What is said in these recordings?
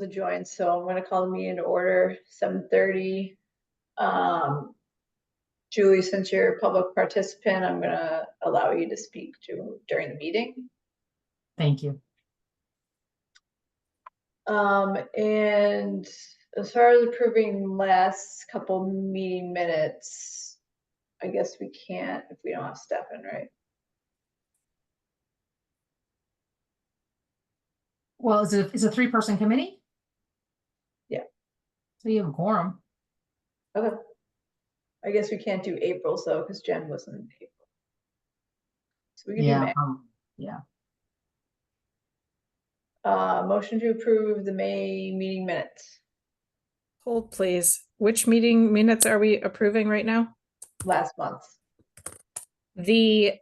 to join, so I'm gonna call the meeting to order, 7:30. Julie, since you're a public participant, I'm gonna allow you to speak during the meeting. Thank you. And as far as approving last couple meeting minutes, I guess we can't if we don't have Stefan, right? Well, it's a 3-person committee. Yeah. So you have a quorum. Okay. I guess we can't do April's though, because Jen wasn't in April. So we can do May. Yeah. Motion to approve the May meeting minutes. Hold, please. Which meeting minutes are we approving right now? Last month. The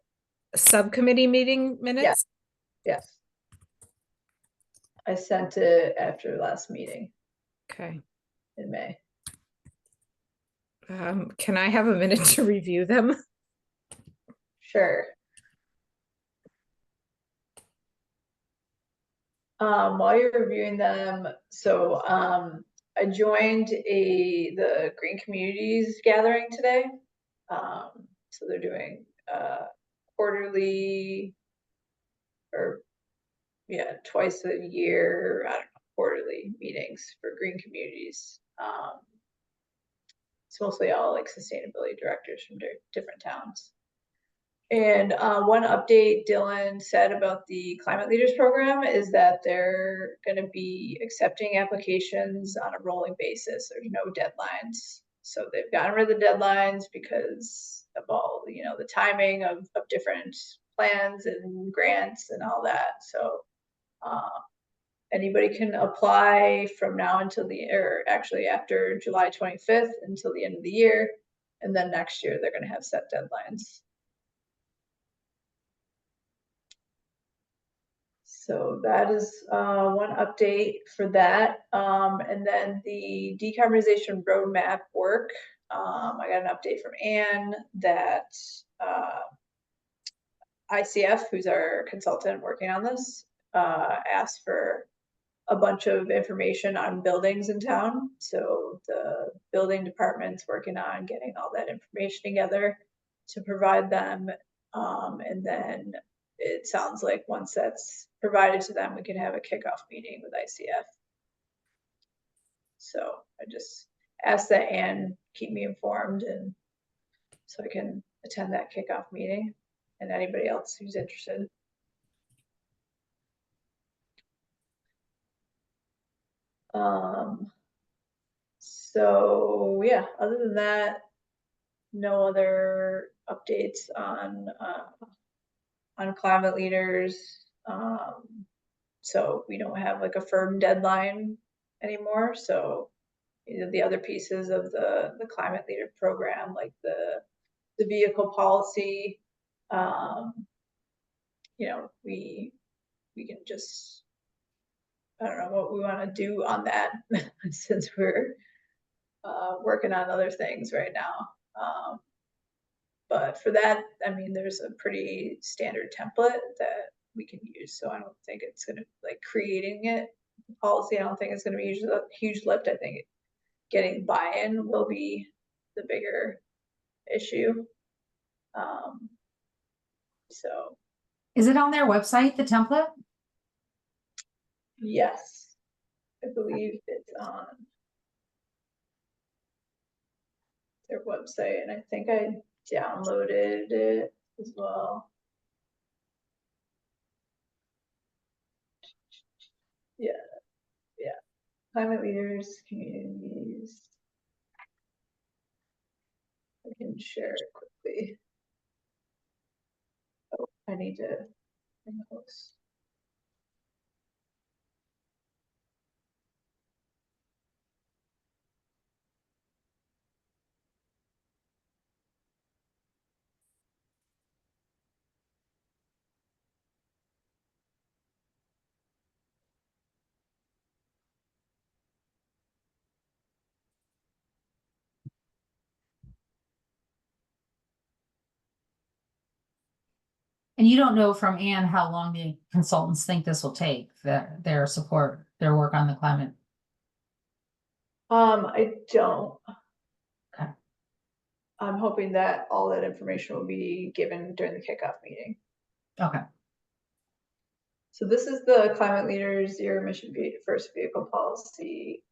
subcommittee meeting minutes? Yes. I sent it after last meeting Okay. in May. Can I have a minute to review them? Sure. While you're reviewing them, so I joined the Green Communities gathering today. So they're doing quarterly, or twice a year, I don't know, quarterly meetings for Green Communities. It's mostly all like sustainability directors from different towns. And one update Dylan said about the Climate Leaders Program is that they're going to be accepting applications on a rolling basis. There's no deadlines. So they've gotten rid of the deadlines because of all, the timing of different plans and grants and all that. So anybody can apply from now until after July 25th until the end of the year. And then next year they're going to have set deadlines. So that is one update for that. And then the decarbonization roadmap work, I got an update from Anne that ICF, who's our consultant working on this, asked for a bunch of information on buildings in town. So the building department's working on getting all that information together to provide them. And then it sounds like once that's provided to them, we can have a kickoff meeting with ICF. So I just asked that Anne keep me informed, and so I can attend that kickoff meeting, and anybody else who's interested. So yeah, other than that, no other updates on climate leaders. So we don't have like a firm deadline anymore. So the other pieces of the climate leader program, like the vehicle policy, we can just, I don't know what we want to do on that since we're working on other things right now. But for that, I mean, there's a pretty standard template that we can use. So I don't think it's going to, like, creating it, the policy, I don't think it's going to be a huge lift. I think getting buy-in will be the bigger issue. So. Is it on their website, the template? Yes, I believe it's on their website, and I think I downloaded it as well. Yeah. Climate leaders, communities. I can share it quickly. Oh, I need to post. And you don't know from Anne how long the consultants think this will take, their work on the climate I don't. Okay. I'm hoping that all that information will be given during the kickoff meeting. Okay. So this is the climate leaders zero emission first vehicle policy,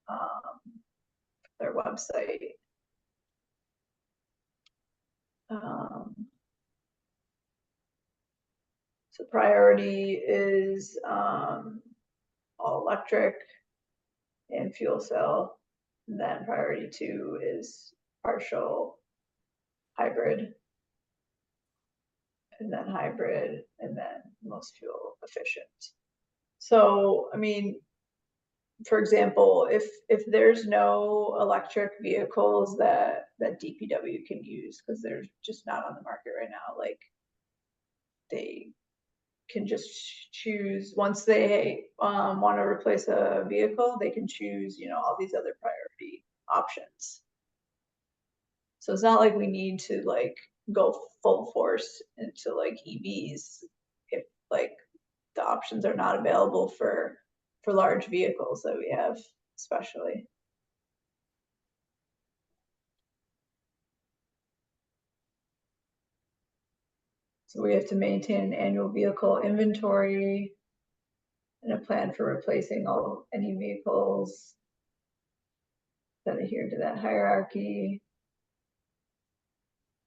their website. So priority is all electric and fuel cell. And then priority 2 is partial hybrid. And then hybrid, and then most fuel efficient. So, I mean, for example, if there's no electric vehicles that DPW can use, because they're just not on the market right now, like they can just choose, once they want to replace a vehicle, they can choose, you know, all these other priority options. So it's not like we need to like go full force into like EVs if like the options are not available for large vehicles that we have, especially. So we have to maintain an annual vehicle inventory and a plan for replacing any vehicles that adhere to that hierarchy.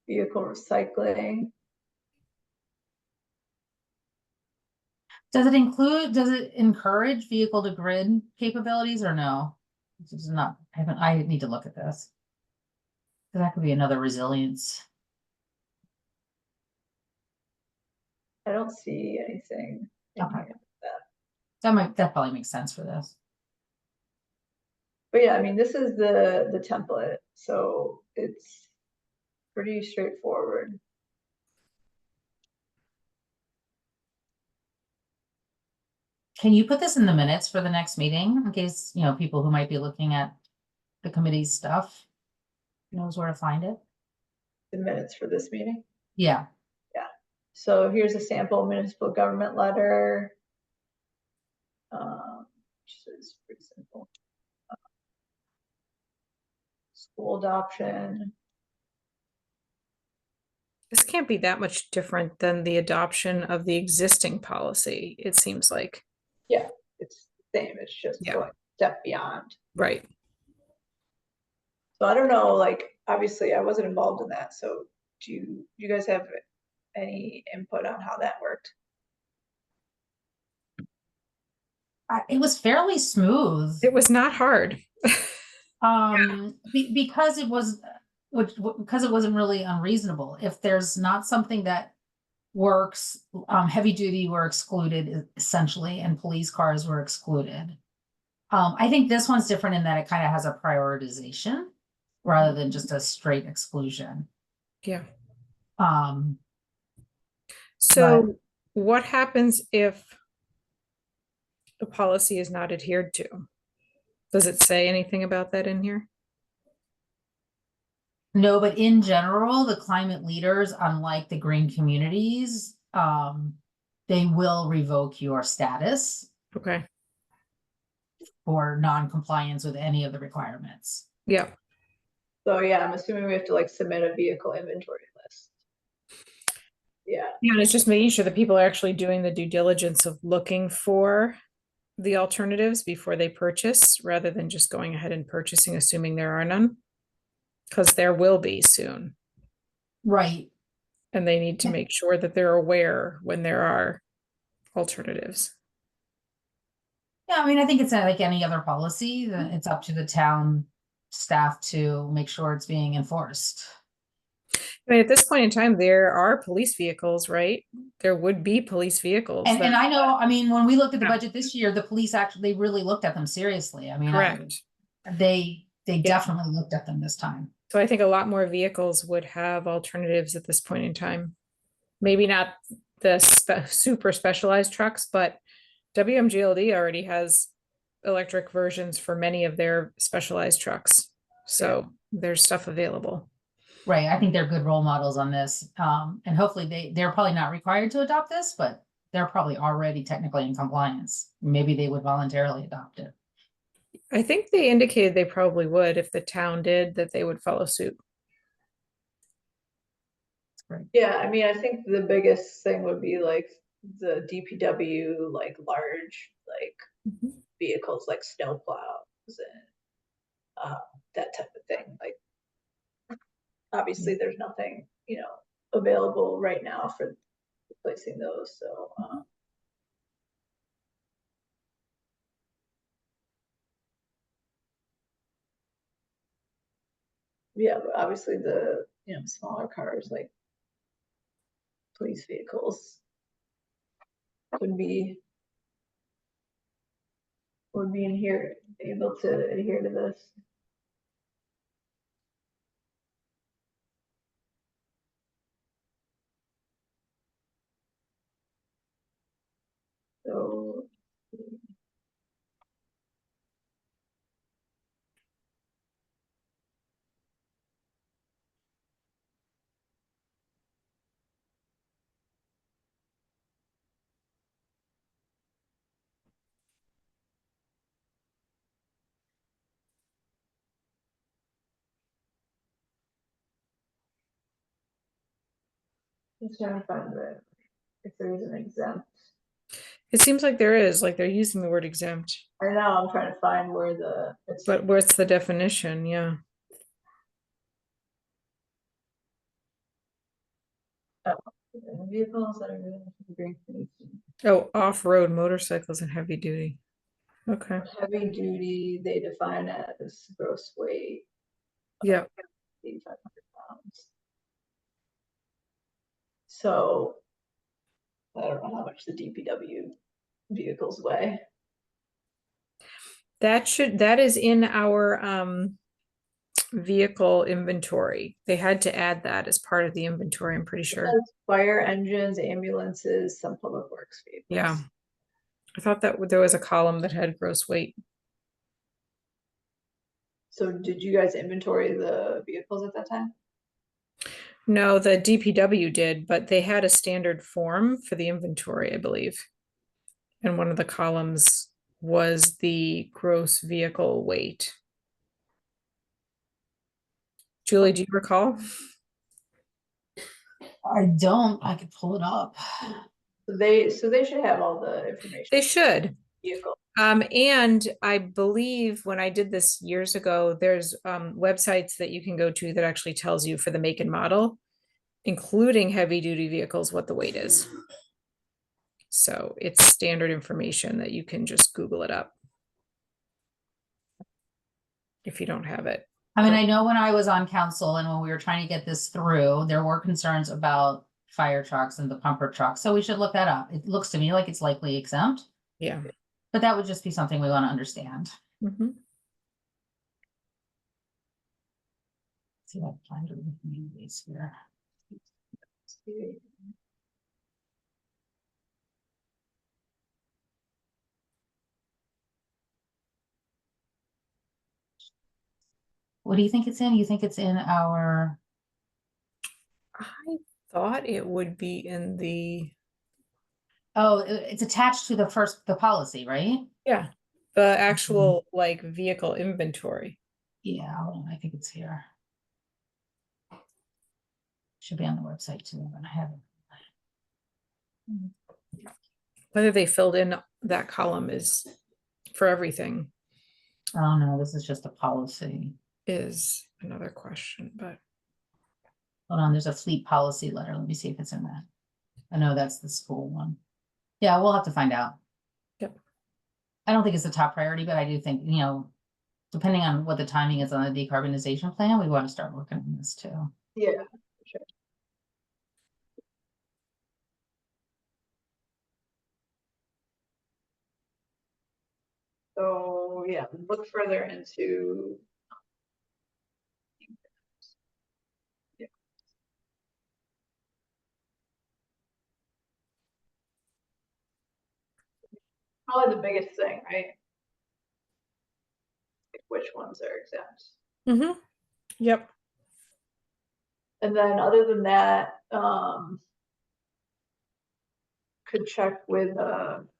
Vehicle recycling. Does it encourage vehicle to grid capabilities or no? This is not, I need to look at this. That could be another resilience. I don't see anything in Okay. here. That probably makes sense for this. But yeah, I mean, this is the template, so it's pretty straightforward. Can you put this in the minutes for the next meeting in case, you know, people who might be looking at the committee's stuff knows where to find it? The minutes for this meeting. Yeah. Yeah. So here's a sample municipal government letter. Which is pretty simple. School adoption. This can't be that much different than the adoption of the existing policy, it seems like. Yeah, it's the same. It's just going a step beyond. Right. So I don't know, like, obviously I wasn't involved in that. So do you guys have any input on how that worked? It was fairly smooth. It was not hard. Because it was, because it wasn't really unreasonable. If there's not something that works, heavy duty were excluded essentially, and police cars were excluded. I think this one's different in that it kind of has a prioritization rather than just a straight exclusion. Yeah. So what happens if the policy is not adhered to? Does it say anything about that in here? No, but in general, the climate leaders, unlike the green communities, they will revoke your status. Okay. For non-compliance with any of the requirements. Yeah. So yeah, I'm assuming we have to like submit a vehicle inventory list. Yeah. Yeah, and it's just making sure that people are actually doing the due diligence of looking for the alternatives before they purchase, rather than just going ahead and purchasing, assuming there are none. Because there will be soon. Right. And they need to make sure that they're aware when there are alternatives. Yeah, I mean, I think it's like any other policy, that it's up to the town staff to make sure it's being enforced. I mean, at this point in time, there are police vehicles, right? There would be police vehicles. And I know, I mean, when we looked at the Yeah. budget this year, the police actually really looked at them seriously. I mean, correct. they definitely looked at them this time. So I think a lot more vehicles would have alternatives at this point in time. Maybe not the super specialized trucks, but WMGLD already has electric versions for many of their specialized trucks. So there's stuff available. Right. I think they're good role models on this. And hopefully they're probably not required to adopt this, but they're probably already technically in compliance. Maybe they would voluntarily adopt it. I think they indicated they probably would if the town did, that they would follow suit. Yeah, I mean, I think the biggest thing would be like the DPW, like large, like Mhm. vehicles like snow plows and that type of thing. Like, obviously, there's nothing, available right now for replacing those. So, yeah, but obviously the smaller cars like police vehicles would be in here able to adhere to this. So just trying to find if there's an exempt. It seems like there is, like they're using the word exempt, I know I'm trying to find where but what's the definition? Yeah. vehicles that are really green pollution. Oh, off-road motorcycles and heavy duty. Okay. Heavy duty, they define as gross weight, Yeah. 8,500 pounds. So I don't know how much the DPW vehicles weigh. That is in our vehicle inventory. They had to add that as part of the inventory, I'm pretty sure. Fire engines, ambulances, some public works vehicles. Yeah. I thought that there was a column that had gross weight. So did you guys inventory the vehicles at that time? No, the DPW did, but they had a standard form for the inventory, I believe. And one of the columns was the gross vehicle weight. Julie, do you recall? I don't, I could pull it up. So they should have all the information. They should. Vehicle. And I believe when I did this years ago, there's websites that you can go to that actually tells you for the make and model, including heavy duty vehicles, what the weight is. So it's standard information that you can just Google it up if you don't have it. I mean, I know when I was on council and when we were trying to get this through, there were concerns about fire trucks and the pumper trucks, so we should look that up. It looks to me like it's likely exempt, Yeah. but that would just be something we want to understand. Mhm. See if I can find it in these here. What do you think it's in? You think it's in our, I thought it would be in the, oh, it's attached to the policy, right? yeah, the actual like vehicle inventory. Yeah, hold on, I think it's here. Should be on the website too, but I haven't. Whether they filled in that column is for everything Oh no, this is just a policy. is another question, but Hold on, there's a fleet policy letter. Let me see if it's in that. I know that's the school one. Yeah, we'll have to find out. Yep. I don't think it's a top priority, but I do think, depending on what the timing is on the decarbonization plan, we want to start working on this too. Yeah, sure. So yeah, look further into. Yeah. Probably the biggest thing, right? Like which ones are exempt. mm-hmm. Yep. And then other than that, could check with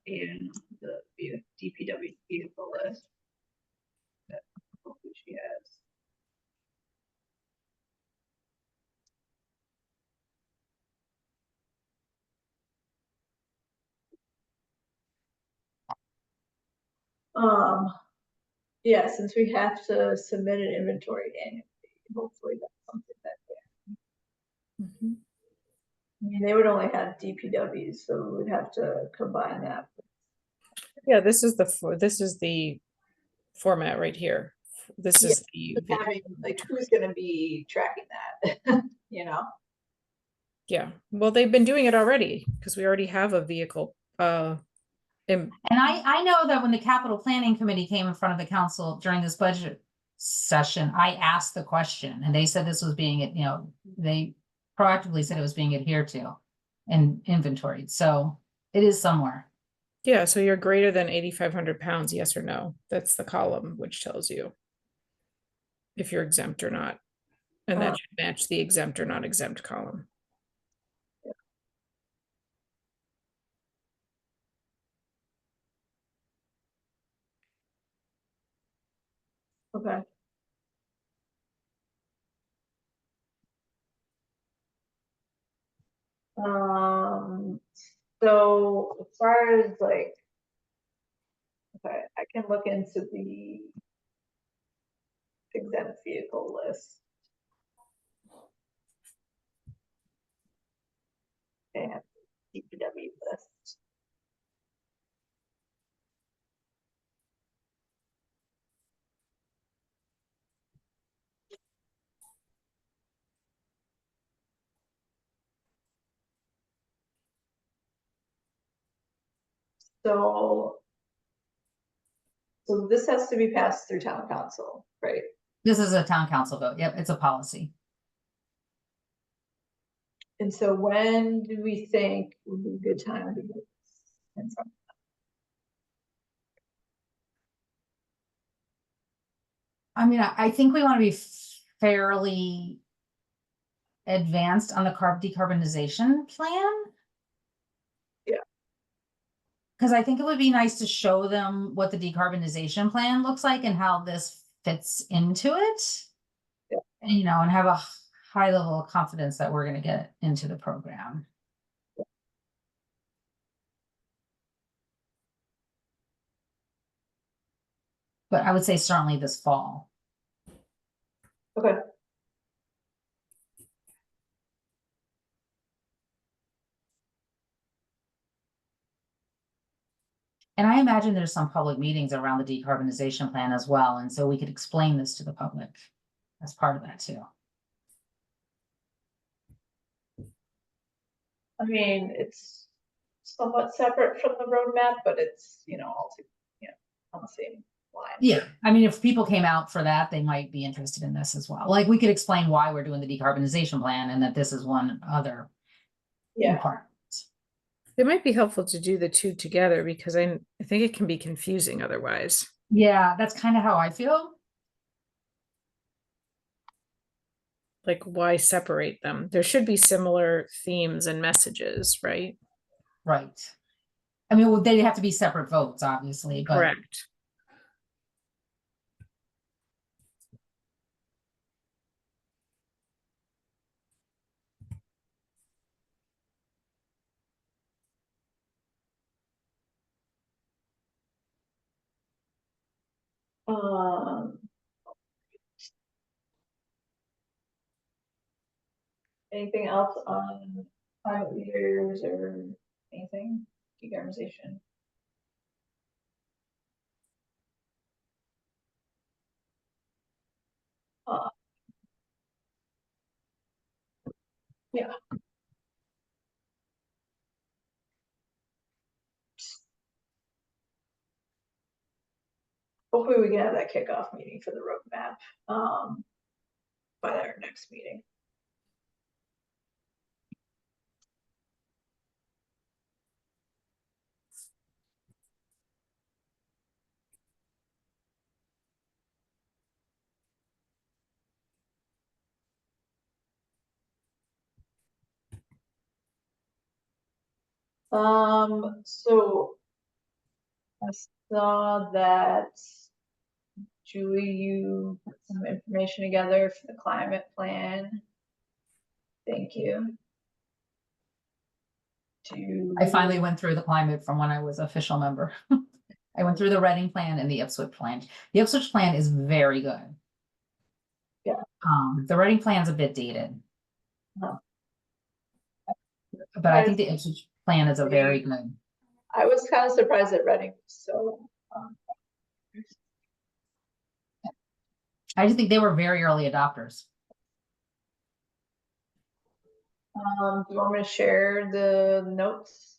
in the DPW vehicle list. Yeah, since we have to submit an inventory annually, hopefully that's something that, Mhm. I mean, they would only have DPWs, so we'd have to combine that. Yeah, this is the format right here. This is the Having, like, who's gonna be tracking that, you know? yeah. Well, they've been doing it already because we already have a vehicle. And I know that when the capital planning committee came in front of the council during this budget session, I asked the question and they said this was being, you know, they proactively said it was being adhered to and inventoried. So it is somewhere. Yeah, so you're greater than 8,500 pounds, yes or no? That's the column which tells you if you're exempt or not. And that should match the exempt or not exempt column. Okay. So as far as like, okay, I can look into the exempt vehicle list. And DPW list. So this has to be passed through town council, right? This is a town council vote. Yep, it's a policy. And so when do we think would be a good time to get this in front? I mean, I think we want to be fairly advanced on the decarbonization plan. Yeah. Because I think it would be nice to show them what the decarbonization plan looks like and how this fits into it. Yeah. And, you know, and have a high level of confidence that we're going to get into the program. But I would say certainly this fall. Okay. And I imagine there's some public meetings around the decarbonization plan as well. And so we could explain this to the public as part of that too. I mean, it's somewhat separate from the roadmap, but it's, you know, all on the same line. Yeah, I mean, if people came out for that, they might be interested in this as well. Like we could explain why we're doing the decarbonization plan and that this is one other part. It might be helpful to do the two together because I think it can be confusing otherwise. Yeah, that's kind of how I feel. Like, why separate them? There should be similar themes and messages, right? Right. I mean, well, they have to be separate votes, obviously, but Correct. Anything else on climate leaders or anything? Decarbonization. Yeah. Hopefully we can have that kickoff meeting for the roadmap by our next meeting. So I saw that Julie, you put some information together for the climate plan. Thank you. I finally went through the climate from when I was official member. I went through the Reading plan and the Ipswich plan. The Ipswich plan is very good. Yeah. The Reading plan's a bit dated. Huh. But I think the Ipswich plan is a very good. I was kind of surprised that Reading was so, I just think they were very early adopters. do you want me to share the notes?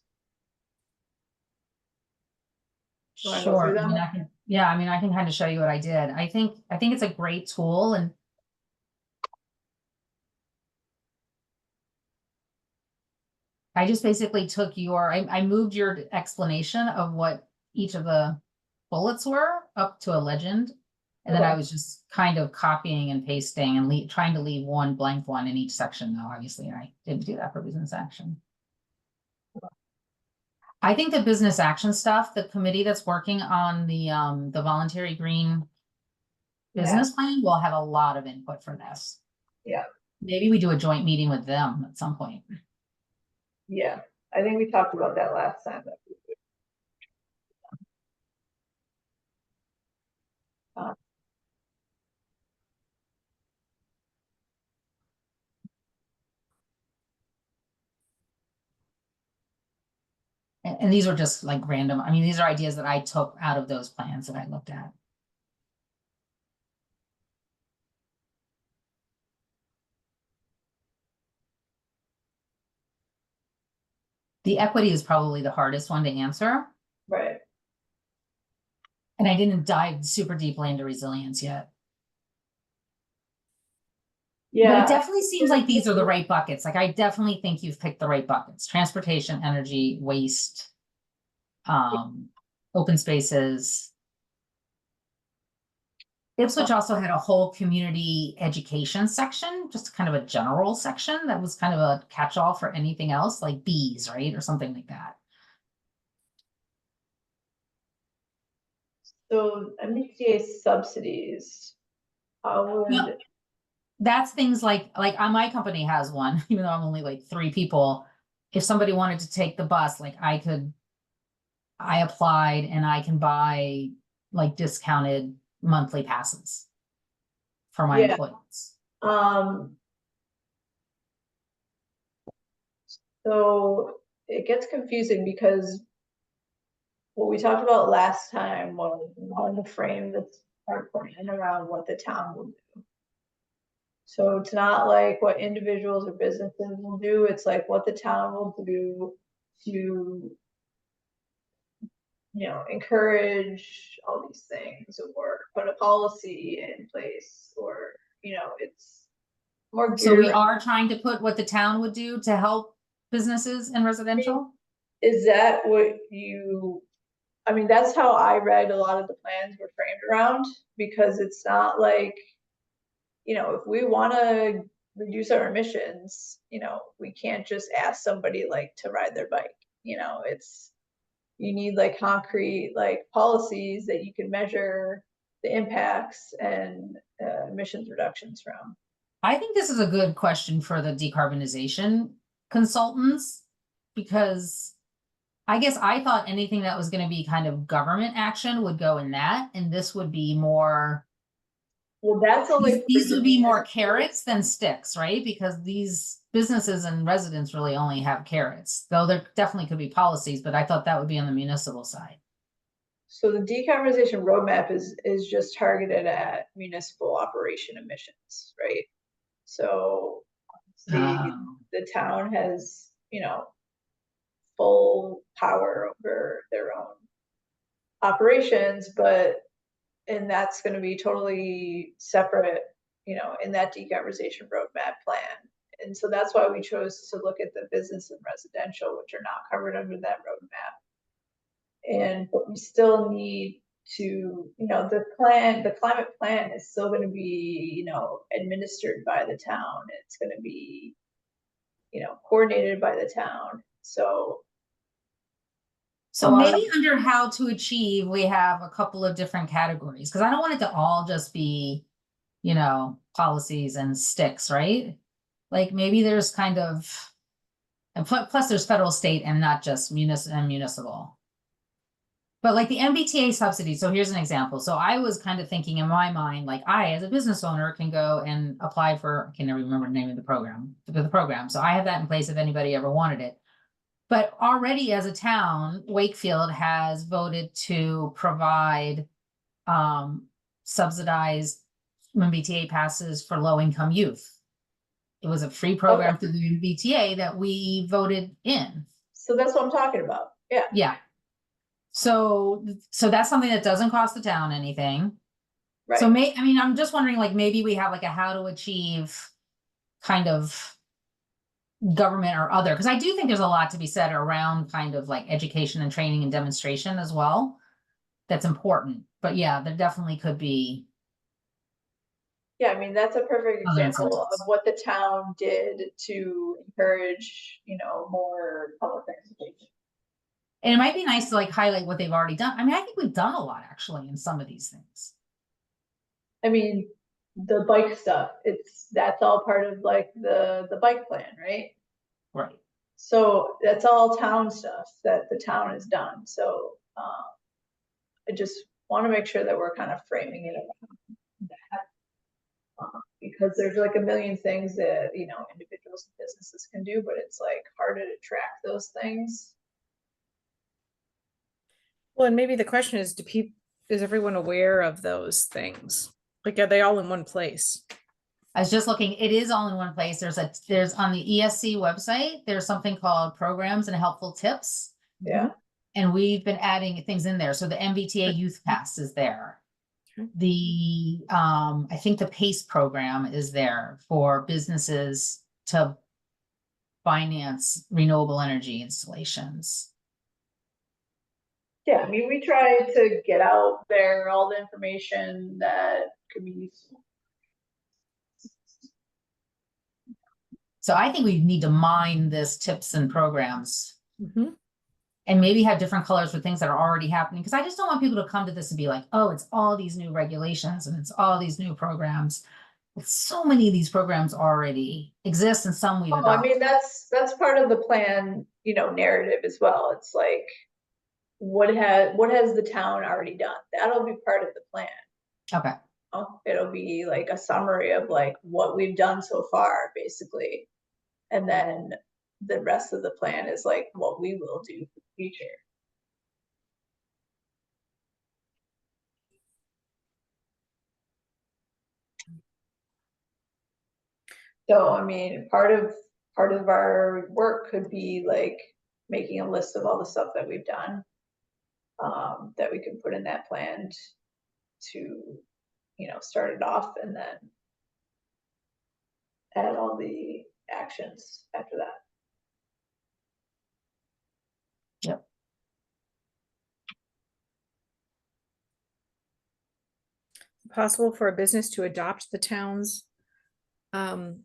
You wanna go through Sure. I mean, them? I can, yeah, I mean, I can kind of show you what I did. I think it's a great tool, and I just basically took I moved your explanation of what each of the bullets were up to a legend. And then I Okay. was just kind of copying and pasting and trying to leave one blank one in each section, though, obviously, I didn't do that for business action. I think the business action stuff, the committee that's working on the voluntary green business plan will have a lot of input for this. Yeah. Maybe we do a joint meeting with them at some point. Yeah, I think we talked about that last time. And these are just like random, I mean, these are ideas that I took out of those plans that I looked at. The equity is probably the hardest one to answer. Right. And I didn't dive super deeply into resilience yet. But Yeah, it definitely seems like these are the right buckets. Like, I definitely think you've picked the right buckets: transportation, energy, waste, open spaces. Ipswich also had a whole community education section, just kind of a general section that was kind of a catch-all for anything else, like bees, right? Or something like that. so MBTA subsidies, how Yeah. would, That's things like my company has one, even though I'm only like 3 people. If somebody wanted to take the bus, like I applied and I can buy like discounted monthly passes for my Yeah. employees. So it gets confusing because what we talked about last time was on the frame that's our plan around what the town will do. So it's not like what individuals or businesses will do, it's like what the town will do to, encourage all these things, or put a policy in place, or, it's more So we geared. are trying to put what the town would do to help businesses and residential. Is that what you, I mean, that's how I read a lot of the plans were framed around, because it's not like, if we want to reduce our emissions, we can't just ask somebody like to ride their bike. You need like concrete like policies that you can measure the impacts and emissions reductions from. I think this is a good question for the decarbonization consultants, because I guess I thought anything that was going to be kind of government action would go in that, and this would be more. Well, that's only These would be more carrots than sticks, right? Because these businesses and residents really only have carrots, though there definitely could be policies, but I thought that would be on the municipal side. So the decarbonization roadmap is just targeted at municipal operation emissions, right? So the town has, full power over their own operations, and that's going to be totally separate, in that decarbonization roadmap plan. And so that's why we chose to look at the business and residential, which are not covered under that roadmap. But we still need to, the climate plan is still going to be, administered by the town. It's going to be, coordinated by the town. So maybe under how to achieve, we have a couple of different categories, because I don't want it to all just be, policies and sticks, right? Like maybe there's kind of, and plus there's federal, state, and not just municipal. But like the MBTA subsidy, so here's an example. So I was kind of thinking in my mind, like I, as a business owner, can go and apply for, I can never remember the name of the program, the program. So I have that in place if anybody ever wanted it. But already as a town, Wakefield has voted to provide subsidized MBTA passes for low-income youth. It was a free program through the MBTA that we voted in. So that's what I'm talking about. Yeah. Yeah. So that's something that doesn't cost the town anything. Right. So I mean, I'm just wondering, like, maybe we have like a how to achieve kind of government or other, because I do think there's a lot to be said around kind of like education and training and demonstration as well. That's important. But yeah, there definitely could be. Yeah, I mean, that's a perfect Other example of incentives. what the town did to encourage, more public transportation. And it might be nice to like highlight what they've already done. I mean, I think we've done a lot actually in some of these things. I mean, the bike stuff, that's all part of like the bike plan, right? Right. So that's all town stuff that the town has done. So I just want to make sure that we're kind of framing it around that. Because there's like a million things that, individuals and businesses can do, but it's like harder to track those things. Well, and maybe the question is, is everyone aware of those things? Like, are they all in one place? I was just looking, it is all in one place. There's on the ESC website, there's something called programs and helpful tips. Yeah. And we've been adding things in there. So the MBTA Youth Pass is there. Okay. The, I think the PACE program is there for businesses to finance renewable energy installations. Yeah, I mean, we try to get out there all the information that could be useful. So I think we need to mine this tips and programs Mhm. and maybe have different colors for things that are already happening. Because I just don't want people to come to this and be like, oh, it's all these new regulations and it's all these new programs. So many of these programs already exist and some we've I adopted. mean, that's part of the plan, narrative as well. It's like, what has the town already done? That'll be part of the plan. Okay. It'll be like a summary of like what we've done so far, basically. And then the rest of the plan is like what we will do for the future. So, I mean, part of our work could be like making a list of all the stuff that we've done, that we can put in that plan to, start it off, and then add all the actions after that. Yep. Possible for a business to adopt the town's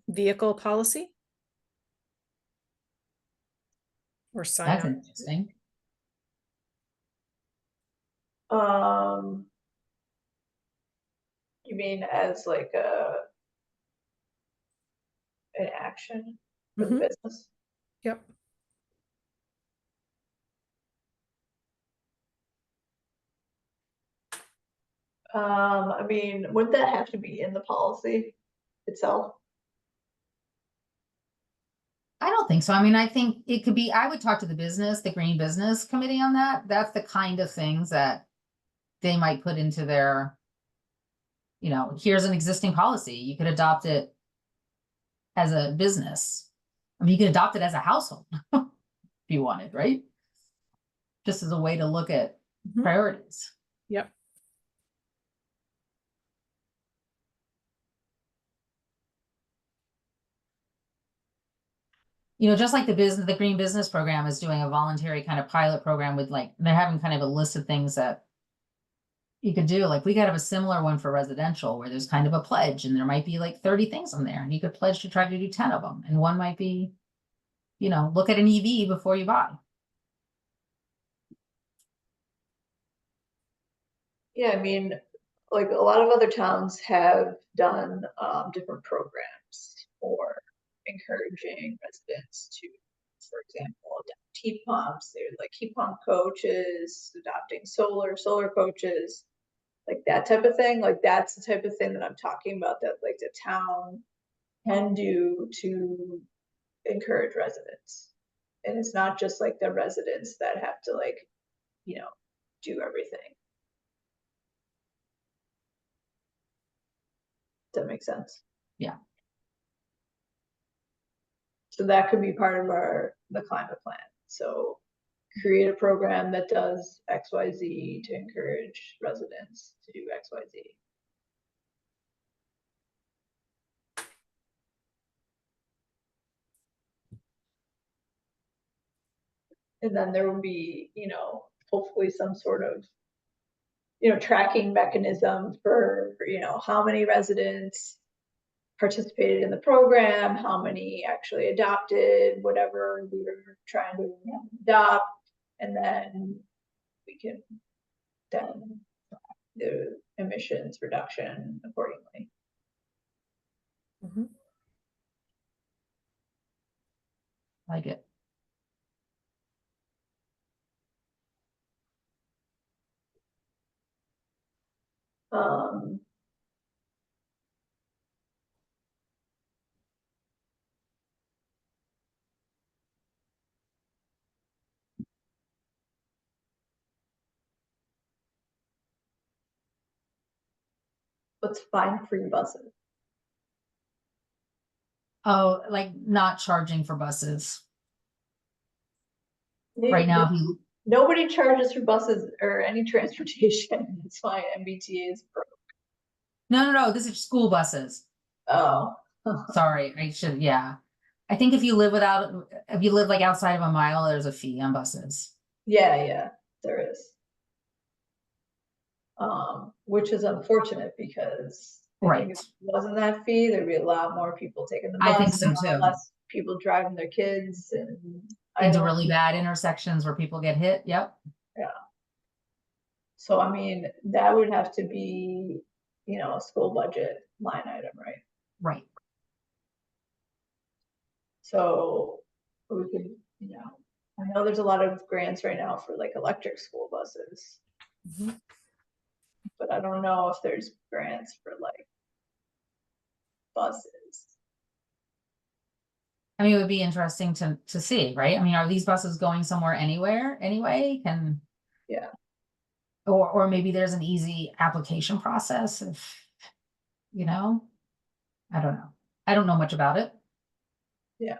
vehicle policy? Or sign That's up? interesting. You mean as like an action for the Mhm. business? Yep. I mean, would that have to be in the policy itself? I don't think so. I mean, I think it could be, I would talk to the Green Business Committee on that. That's the kind of things that they might put into their, here's an existing policy. You could adopt it as a business. I mean, you could adopt it as a household if you wanted, right? Just as a way to look at Mhm. priorities. Yep. Just like the Green Business Program is doing a voluntary kind of pilot program with like, they're having kind of a list of things that you could do. Like we could have a similar one for residential where there's kind of a pledge and there might be like 30 things on there and you could pledge to try to do 10 of them. And one might be, look at an EV before you buy. Yeah, I mean, like a lot of other towns have done different programs for encouraging residents to for example, adopt heat pumps, there's like heat pump coaches, adopting solar coaches, like that type of thing. Like that's the type of thing that I'm talking about, that like the town can do to encourage residents. And it's not just like the residents that have to like, you know, do everything. Does that make sense? Yeah. So that could be part of the climate plan. So create a program that does XYZ to encourage residents to do XYZ. And then there will be, you know, hopefully some sort of, you know, tracking mechanism for, you know, how many residents participated in the program, how many actually adopted whatever we were trying to adopt, and then we can then the emissions reduction accordingly. Mhm. Like it. Um, let's find free buses. Oh, like not charging for buses. Right now, if you, Nobody charges for buses or any transportation. That's why MBTA is broke. no, this is school buses. Oh, Sorry, I should, yeah. I think if you live like outside of a mile, there's a fee on buses. yeah, there is. Which is unfortunate because I think if Right. it wasn't that fee, there'd be a lot more people taking the bus. I think so a lot too. Less people driving their kids and Into really bad intersections where people get hit, yep. Yeah. So I mean, that would have to be, you know, a school budget line item, right? Right. So we could, you know, I know there's a lot of grants right now for like electric school buses. Mhm. But I don't know if there's grants for like buses. I mean, it would be interesting to see, right? I mean, are these buses going somewhere anyway? Yeah. Or maybe there's an easy application process if, you know, I don't know. I don't know much about it. Yeah.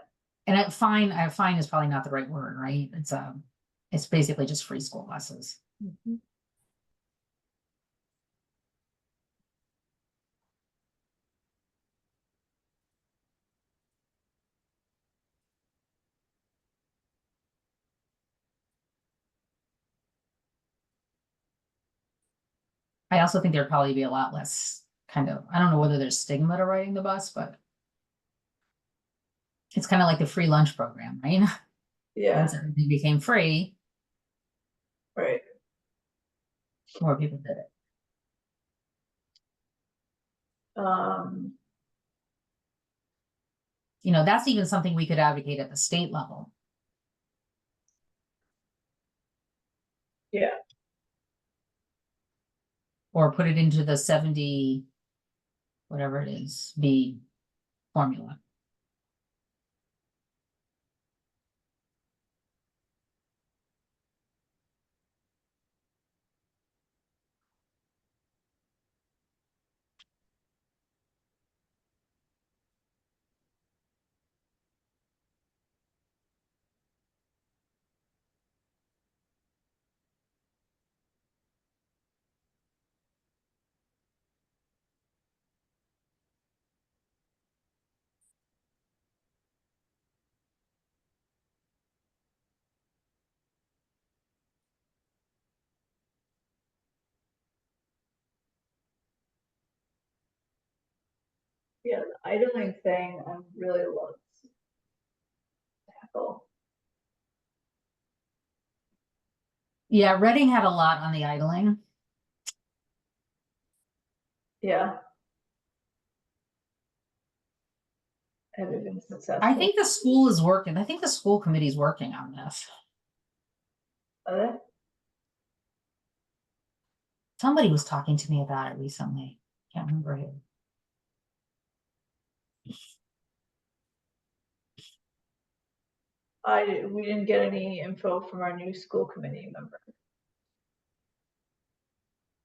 And fine is probably not the right word, right? It's basically just free school buses. Mhm. I also think there'd probably be a lot less kind of, I don't know whether there's stigma to riding the bus, but it's kind of like the free lunch program, right? Yeah. Once everything became free, Right. more people did it. You know, that's even something we could advocate at the state level. Yeah. Or put it into the 70, whatever it is, B formula. Yeah. The idling thing, I really love to tackle. Yeah, Reading had a lot on the idling. Yeah. Have it been successful? I think the school is working. I think the school committee is working on this. Are they? Somebody was talking to me about it recently. Can't remember who. We didn't get any info from our new school committee member.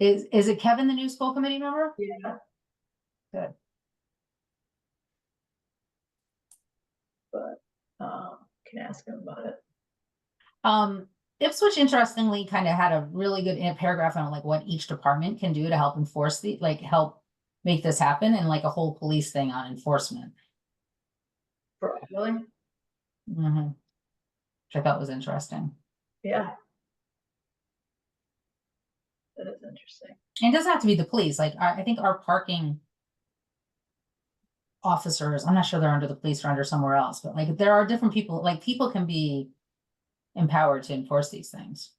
Is it Kevin, the new school committee member? Yeah. Good. But can ask him about it. Ipswich interestingly kind of had a really good paragraph on like what each department can do to help enforce help make this happen, and like a whole police thing on enforcement. Really? Mm-hmm. Which I thought was interesting. Yeah. That is interesting. And it doesn't have to be the police. Like I think our parking officers, I'm not sure they're under the police or under somewhere else, but like there are different people, like people can be empowered to enforce these things.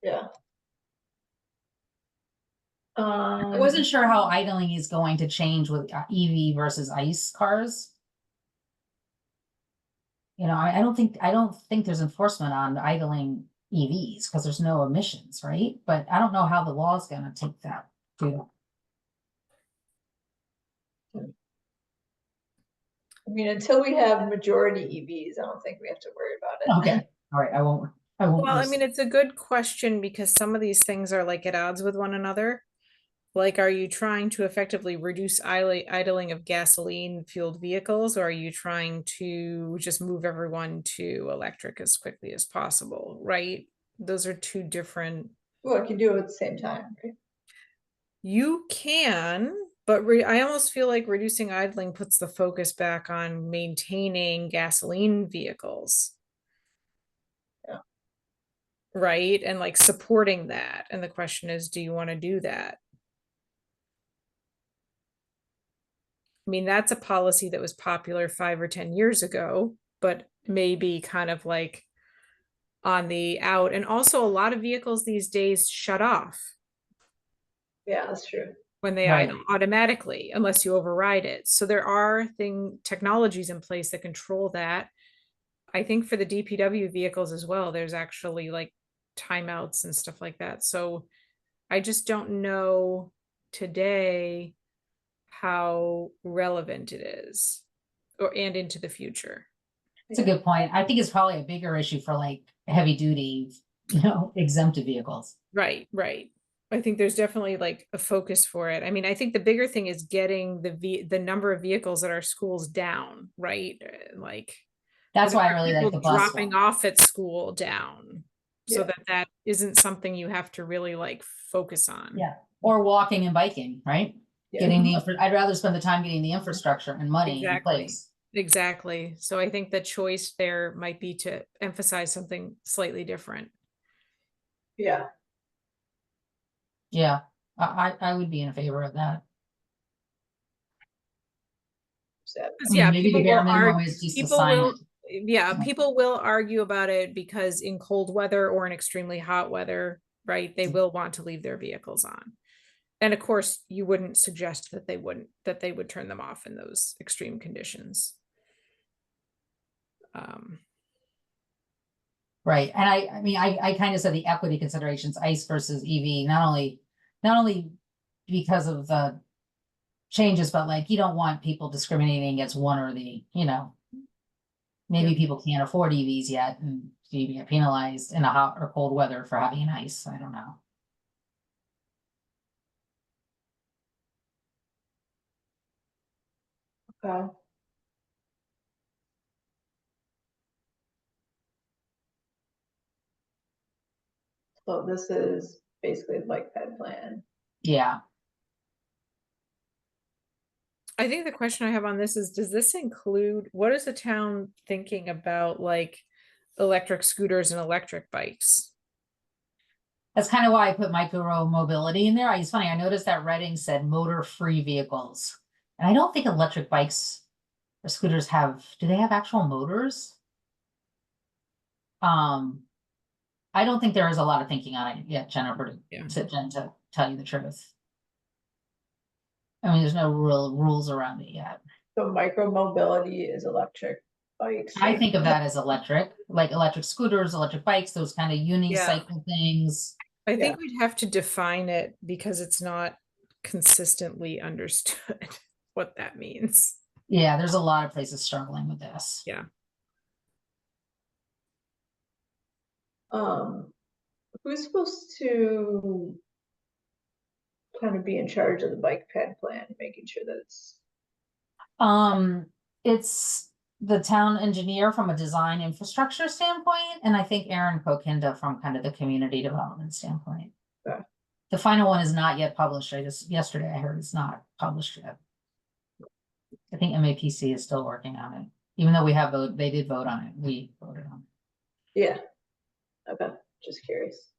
Yeah. I wasn't sure how idling is going to change with EV versus ICE cars. You know, I don't think there's enforcement on idling EVs because there's no emissions, right? But I don't know how the law is going to take that too. I mean, until we have majority EVs, I don't think we have to worry about it. Okay, all right, I won't. Well, I mean, it's a good question because some of these things are like at odds with one another. Like, are you trying to effectively reduce idling of gasoline fueled vehicles, or are you trying to just move everyone to electric as quickly as possible, right? Those are two different. Well, I can do it at the same time, right? You can, but I almost feel like reducing idling puts the focus back on maintaining gasoline vehicles. Yeah. Right? And like supporting that. And the question is, do you want to do that? I mean, that's a policy that was popular 5 or 10 years ago, but maybe kind of like on the out. And also a lot of vehicles these days shut off. Yeah, that's true. When they idle automatically, unless you override it. So there are technologies in place that control that. I think for the DPW vehicles as well, there's actually like timeouts and stuff like that. So I just don't know today how relevant it is and into the future. It's a good point. I think it's probably a bigger issue for like heavy duty, exempt vehicles. Right. I think there's definitely like a focus for it. I mean, I think the bigger thing is getting the number of vehicles at our schools down, right? Like that's why I really like the bus dropping off at school down, so that isn't something you have to really like focus on. Yeah, or walking and biking, right? Yeah. I'd rather spend the time getting the infrastructure and money in place. Exactly. So I think the choice there might be to emphasize something slightly different. Yeah. Yeah, I would be in favor of that. Yeah, maybe the bare minimum is just to sign it. People will argue about it because in cold weather or in extremely hot weather, right, they will want to leave their vehicles on. And of course, you wouldn't suggest that they would turn them off in those extreme conditions. Right. And I mean, I kind of said the equity considerations, ICE versus EV, not only because of the changes, but like you don't want people discriminating against one or the, maybe people can't afford EVs yet and you get penalized in a hot or cold weather for having an ICE. I don't know. Okay. So this is basically like that plan. Yeah. I think the question I have on this is, does this include, what is the town thinking about like electric scooters and electric bikes? That's kind of why I put micro mobility in there. It's funny, I noticed that Reading said motor-free vehicles. And I don't think electric bikes or scooters do they have actual motors? I don't think there is a lot of thinking on it yet, Jennifer, to tell you the truth. I mean, there's no real rules around it yet. So micro mobility is electric bikes. I think of that as electric, like electric scooters, electric bikes, those kind of unicycle things. I Yeah. think we'd have to define it because it's not consistently understood what that means. Yeah, there's a lot of places struggling with this. Yeah. Who's supposed to kind of be in charge of the bike ped plan, making sure that It's the town engineer from a design infrastructure standpoint, and I think Aaron Kokinda from kind of the community development standpoint. Okay. The final one is not yet published. Yesterday I heard it's not published yet. I think MAPC is still working on it, even though they did vote on it. We voted on it. Yeah. Okay, just curious.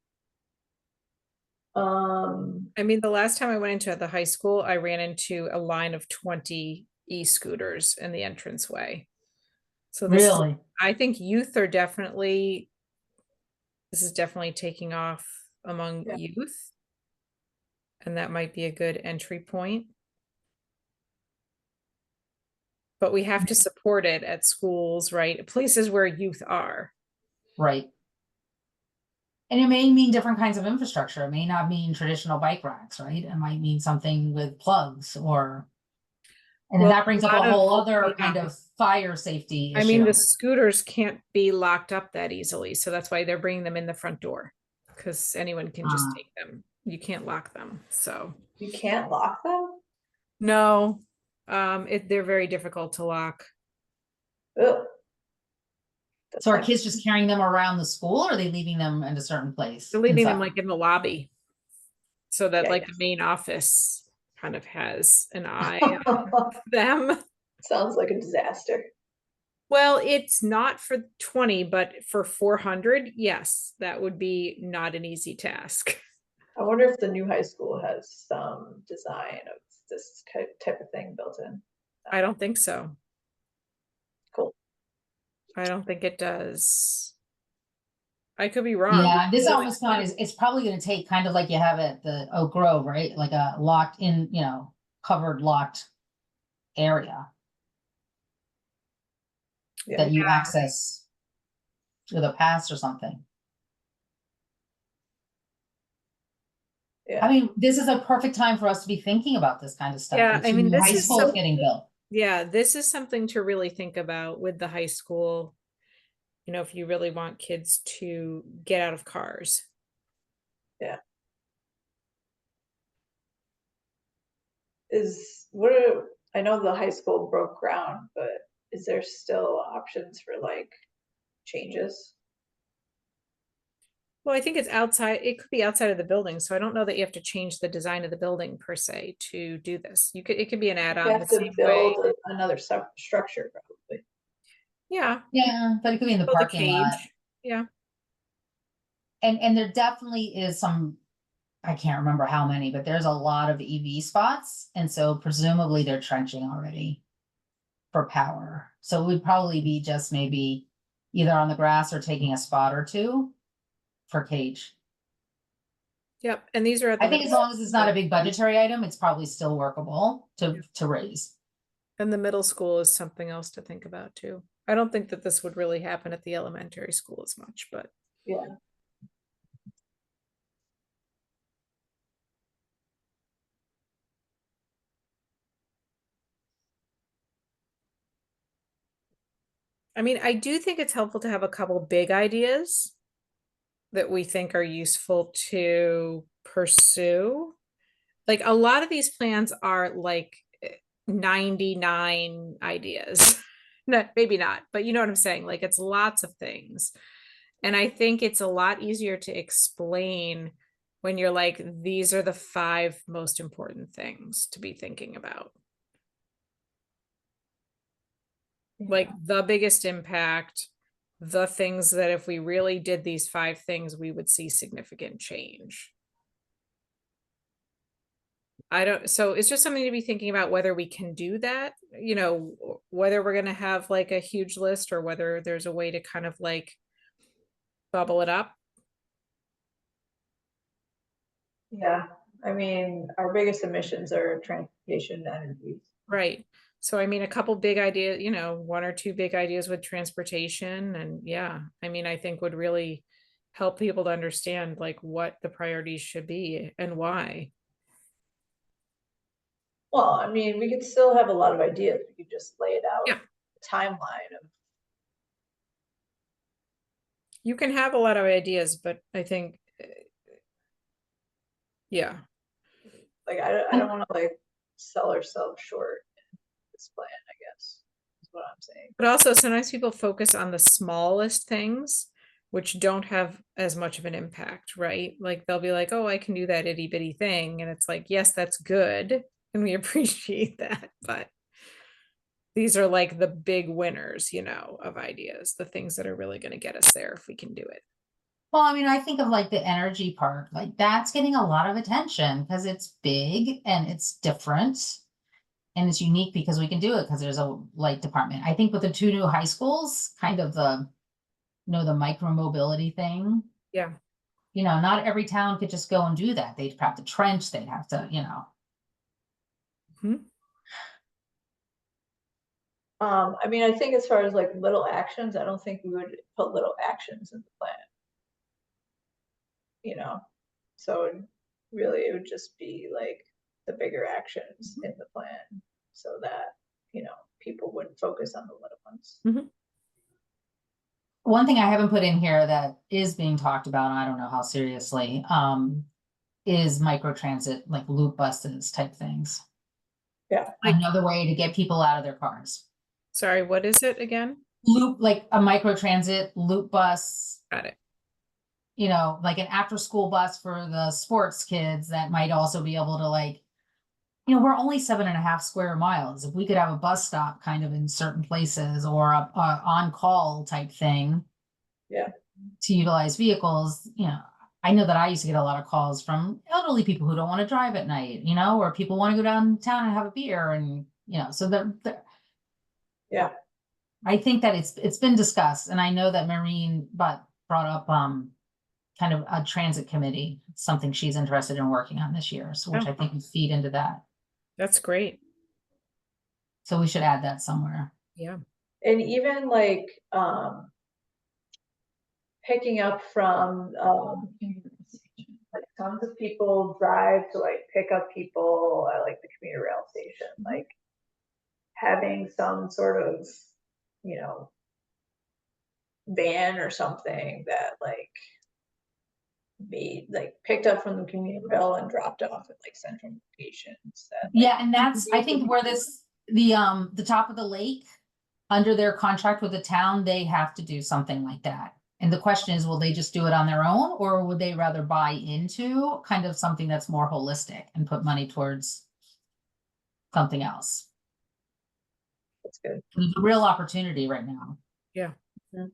I mean, the last time I went into the high school, I ran into a line of 20 e-scooters in the entranceway. So this Really? I think this is definitely taking off among Yeah. youth. And that might be a good entry point. But we have to support it at schools, right? Places where youth are. Right. And it may mean different kinds of infrastructure. It may not mean traditional bike racks, right? It might mean something with plugs and then Well, that brings up a a lot of- whole other yeah. kind of fire safety issue. I mean, the scooters can't be locked up that easily. So that's why they're bringing them in the front door. Because anyone can just take them. You can't lock them. So you can't lock them? no, they're very difficult to lock. Ugh. That's So are not- kids just carrying them around the school, or are they leaving them in a certain place? They're leaving them inside? like in the lobby. So that Yeah, like the main office kind of has an eye on them. Sounds like a disaster. Well, it's not for 20, but for 400, yes, that would be not an easy task. I wonder if the new high school has some design of this type of thing built in. I don't think so. Cool. I don't think it does. I could be wrong. Yeah, this but almost kind of, it's probably gonna take kind of like you have at the Oak Grove, right? Like a locked in, covered locked area Yeah. that you access with a pass or something. Yeah. I mean, this is a perfect time for us to be thinking about this kind of stuff. Yeah, with I two mean, new this high is schools some- getting built. Yeah, this is something to really think about with the high school. If you really want kids to get out of cars. I know the high school broke ground, but is there still options for like changes? Well, I think it's outside, it could be outside of the building, so I don't know that you have to change the design of the building per se to do this. It could be an You add-on the have to same way. build another structure probably. Yeah, Yeah, but it could be in the build a parking lot. cage. Yeah, And there definitely is some, I can't remember how many, but there's a lot of EV spots. And so presumably they're trenching already for power. So it would probably be just maybe either on the grass or taking a spot or two for cage. yep, and these are at I the think as middle, long as it's not a big budgetary item, it's probably still workable to raise. and the middle school is something else to think about too. I don't think that this would really happen at the elementary school as much, but Yeah. I mean, I do think it's helpful to have a couple big ideas that we think are useful to pursue. Like a lot of these plans are like 99 ideas. No, maybe not, but you know what I'm saying? Like it's lots of things. And I think it's a lot easier to explain when you're like, these are the 5 most important things to be thinking about. Like the biggest impact, the things that if we really did these 5 things, we would see significant change. So it's just something to be thinking about whether we can do that, whether we're going to have like a huge list or whether there's a way to kind of like bubble it up. Yeah, I mean, our biggest emissions are transportation and energy. Right. So I mean, a couple big ideas, you know, one or two big ideas with transportation and yeah, I mean, I think would really help people to understand like what the priorities should be and why. Well, I mean, we could still have a lot of ideas. We could just lay it out, Yeah. timeline of, You can have a lot of ideas, but I think, yeah, like, I don't wanna like sell ourselves short in this plan, I guess, is what I'm saying. but also sometimes people focus on the smallest things, which don't have as much of an impact, right? Like they'll be like, oh, I can do that itty bitty thing. And it's like, yes, that's good. And we appreciate that. But these are like the big winners, you know, of ideas, the things that are really going to get us there if we can do it. Well, I mean, I think of like the energy park, like that's getting a lot of attention because it's big and it's different. And it's unique because we can do it because there's a light department. I think with the two new high schools, kind of the, the micro mobility thing, Yeah. not every town could just go and do that. They'd have to trench, they'd have to. Mhm. I mean, I think as far as like little actions, I don't think we would put little actions in the plan. So really it would just be like the bigger actions in the plan so that, people wouldn't focus on the little ones. Mhm. One thing I haven't put in here that is being talked about, and I don't know how seriously, is microtransit, like loop buses type things. Yeah. Like, Another way to get people out of their cars. sorry, what is it again? Loop, like a microtransit loop bus, Got it. like an after school bus for the sports kids that might also be able to like, we're only 7.5 square miles. If we could have a bus stop kind of in certain places or a on-call type thing. Yeah. To utilize vehicles, I know that I used to get a lot of calls from elderly people who don't want to drive at night, or people want to go downtown and have a beer and, so Yeah. I think that it's been discussed, and I know that Maureen brought up kind of a transit committee, something she's interested in working on this year, so which Oh. I think would feed into that. That's great. So we should add that somewhere. Yeah. And even like picking up from like tons of people drive to like pick up people at like the commuter rail station, like having some sort of, van or something that like made like picked up from the commuter rail and dropped off at like central locations that like, Yeah, and that's, I think where the top of the lake, under their contract with the town, they have to do something like that. And the question is, will they just do it on their own, or would they rather buy into kind of something that's more holistic and put money towards something else? that's good. There's a real opportunity right now. Yeah. Yeah,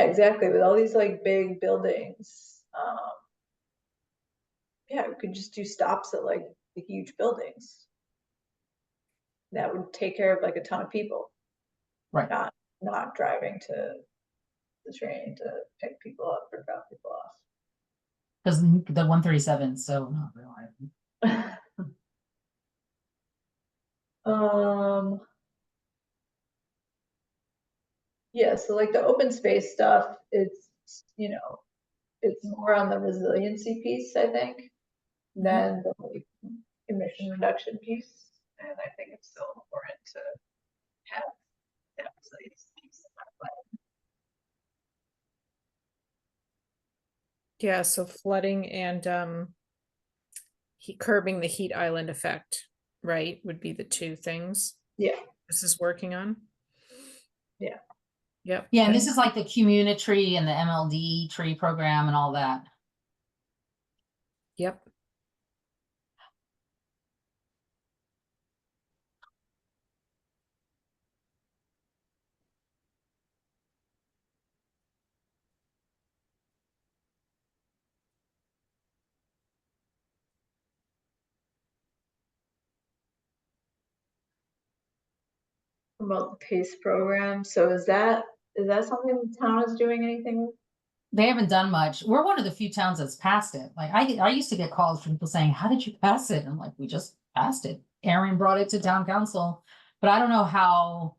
exactly. With all these like big buildings, yeah, we could just do stops at like the huge buildings. That would take care of like a ton of people. Right. Not driving to the train to pick people up or drop people Because the 137, so not reliable. off. Yeah, so like the open space stuff, it's more on the resiliency piece, I think, than the like emission reduction piece. And I think it's still important to have that resilience piece in that plan. Yeah. So flooding and curbing the heat island effect, right, would be the two things Yeah, this is working on. yeah. Yep. Yeah, and this is like the community and the MLD tree program and all that. Yep. About the PACE program. So is that something the town is doing anything with? they haven't done much. We're one of the few towns that's passed it. Like I used to get calls from people saying, how did you pass it? And I'm like, we just passed it. Aaron brought it to town council, but I don't know how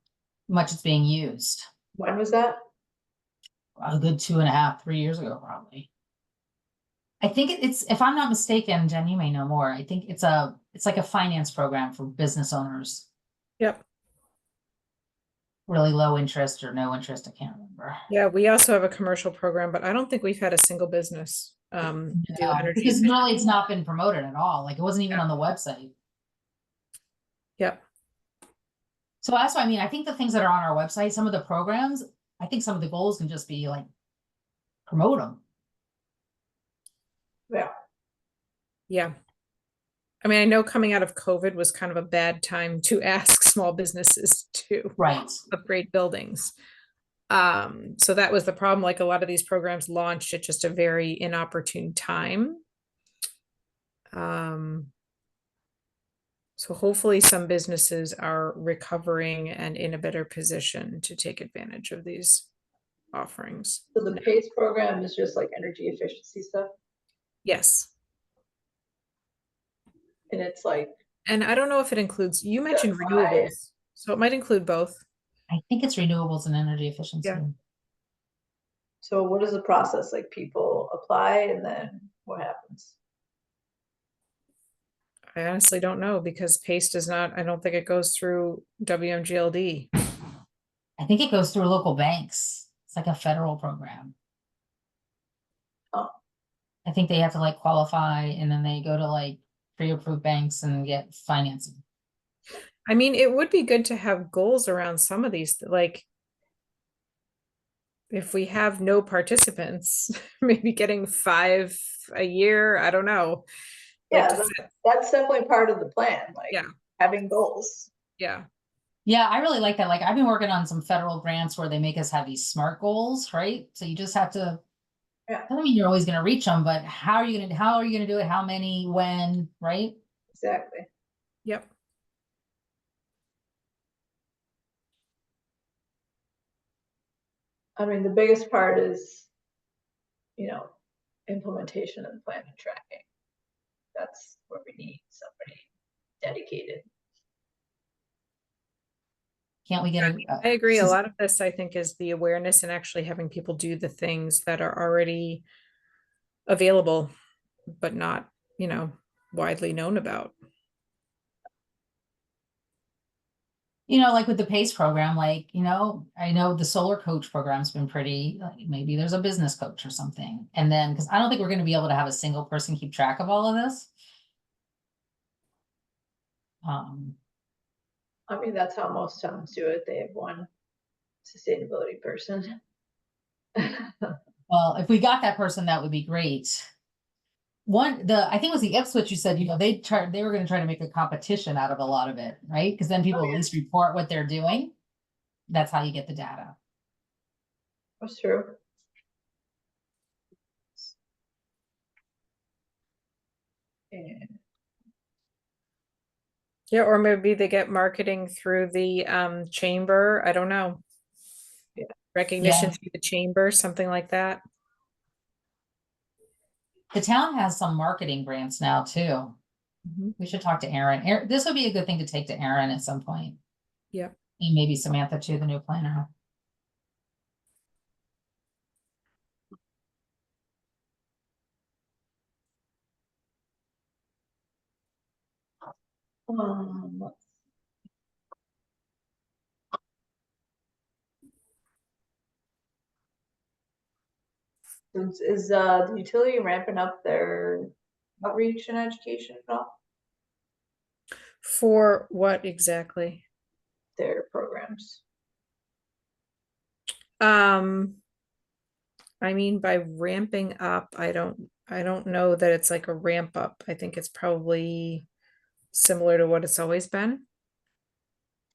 much it's being used. When was that? A good 2.5, 3 years ago, probably. I think it's, if I'm not mistaken, Jen, you may know more. I think it's like a finance program for business owners, Yep. really low interest or no interest. I can't remember. Yeah, we also have a commercial program, but I don't think we've had a single business do No, energy. because efficient- really it's not been promoted at all. Like it wasn't even on the website. Yep. So that's why I mean, I think the things that are on our website, some of the programs, I think some of the goals can just be like promote them. Yeah. Yeah. I mean, I know coming out of COVID was kind of a bad time to ask small businesses to Right. upgrade buildings. So that was the problem. Like a lot of these programs launched at just a very inopportune time. So hopefully some businesses are recovering and in a better position to take advantage of these offerings. So the PACE program is just like energy efficiency stuff, Yes. and it's like, And I don't know if it includes, you mentioned Why? renewables, so it might include both. I think it's renewables and energy efficiency. Yeah. so what is the process? Like people apply and then what happens? I honestly don't know because PACE does not, I don't think it goes through WMGLD. I think it goes through local banks. It's like a federal program. Oh. I think they have to like qualify and then they go to like pre-approved banks and get financing. I mean, it would be good to have goals around some of these, like if we have no participants, maybe getting 5 a year, I don't know. Like Yeah, to set- that's definitely part of the plan, like Yeah. having goals. yeah. Yeah, I really like that. Like I've been working on some federal grants where they make us have these SMART goals, right? So you just have to, Yeah. doesn't mean you're always going to reach them, but how are you going to do it? How many, when, right? Exactly. Yep. I mean, the biggest part is, you know, implementation and plan and tracking. That's where we need somebody dedicated. Can't we get I agree. A lot of this, I think, is the awareness and actually having people do the things that are already available, but not, widely known about. like with the PACE program, like, I know the solar coach program's been pretty, like, maybe there's a business coach or something. And then, because I don't think we're going to be able to have a single person keep track of all of this. I mean, that's how most towns do it. They have one sustainability person. Well, if we got that person, that would be great. I think it was the Ipswich, you said, they were going to try to make a competition out of a lot of it, right? Because then people at least report what they're doing. That's how you get the data. That's true. And Yeah, or maybe they get marketing through the chamber. I don't know. Yeah. Recognition Yeah. through the chamber, something like that. The town has some marketing grants now too. We should talk to Aaron. This would be a good thing to take to Aaron at some point. Yeah. And maybe Samantha too, the new planner. is the utility ramping up their outreach and education at all? For what exactly? Their programs. I mean, by ramping up, I don't know that it's like a ramp up. I think it's probably similar to what it's always been.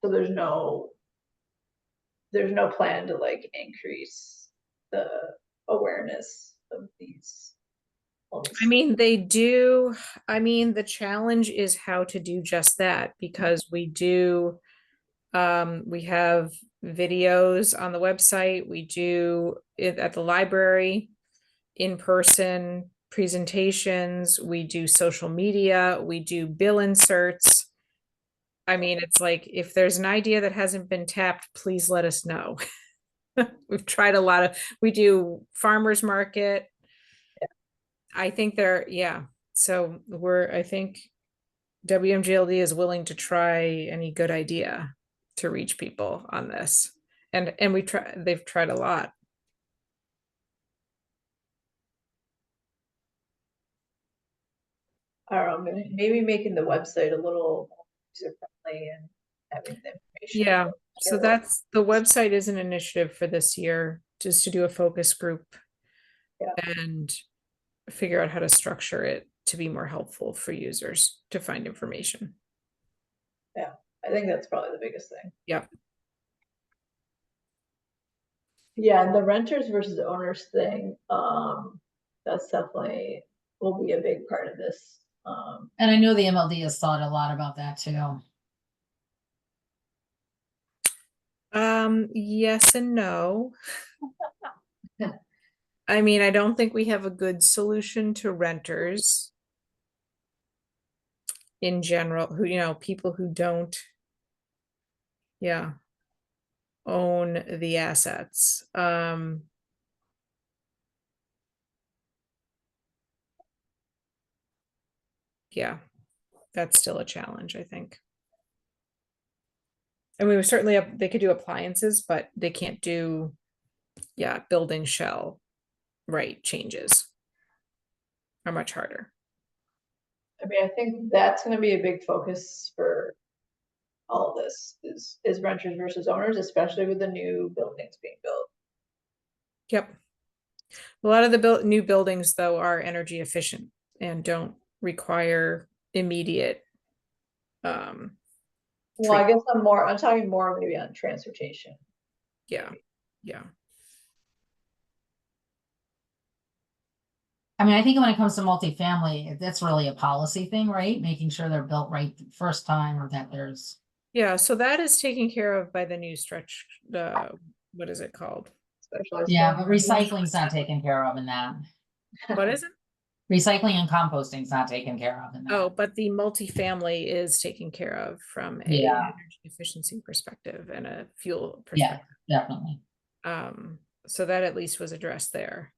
So there's no plan to like increase the awareness of these. I mean, they do. I mean, the challenge is how to do just that because we have videos on the website. We do it at the library. in-person presentations, we do social media, we do bill inserts. I mean, it's like, if there's an idea that hasn't been tapped, please let us know. We've tried a lot of, we do farmers market. I think yeah. So I think WMGLD is willing to try any good idea to reach people on this. And they've tried a lot. I don't know, maybe making the website a little user friendly and having the information. Yeah. So the website is an initiative for this year, just to do a focus group. Yeah. And figure out how to structure it to be more helpful for users to find information. Yeah, I think that's probably the biggest thing. Yep. Yeah, and the renters versus owners thing, that's definitely will be a big part of this. And I know the MLD has thought a lot about that too. Yes and no. I mean, I don't think we have a good solution to renters in general, who, people who don't, own the assets. Yeah, that's still a challenge, I think. I mean, we certainly they could do appliances, but they can't do, building shell, right, changes are much harder. I mean, I think that's gonna be a big focus for all of this is renters versus owners, especially with the new buildings being built. Yep. A lot of the new buildings, though, are energy efficient and don't require immediate. Well, I guess I'm talking more maybe on transportation. Yeah. I mean, I think when it comes to multifamily, that's really a policy thing, right? Making sure they're built right the first time, or that there's. Yeah, so that is taken care of by the new stretch, what is it called? Specialized. Yeah, but recycling's not taken care of in that. What is it? Recycling and composting's not taken care of in that. Oh, but the multifamily is taken care of from a Yeah. energy efficiency perspective and a fuel Yeah, perspective. definitely. So that at least was addressed there.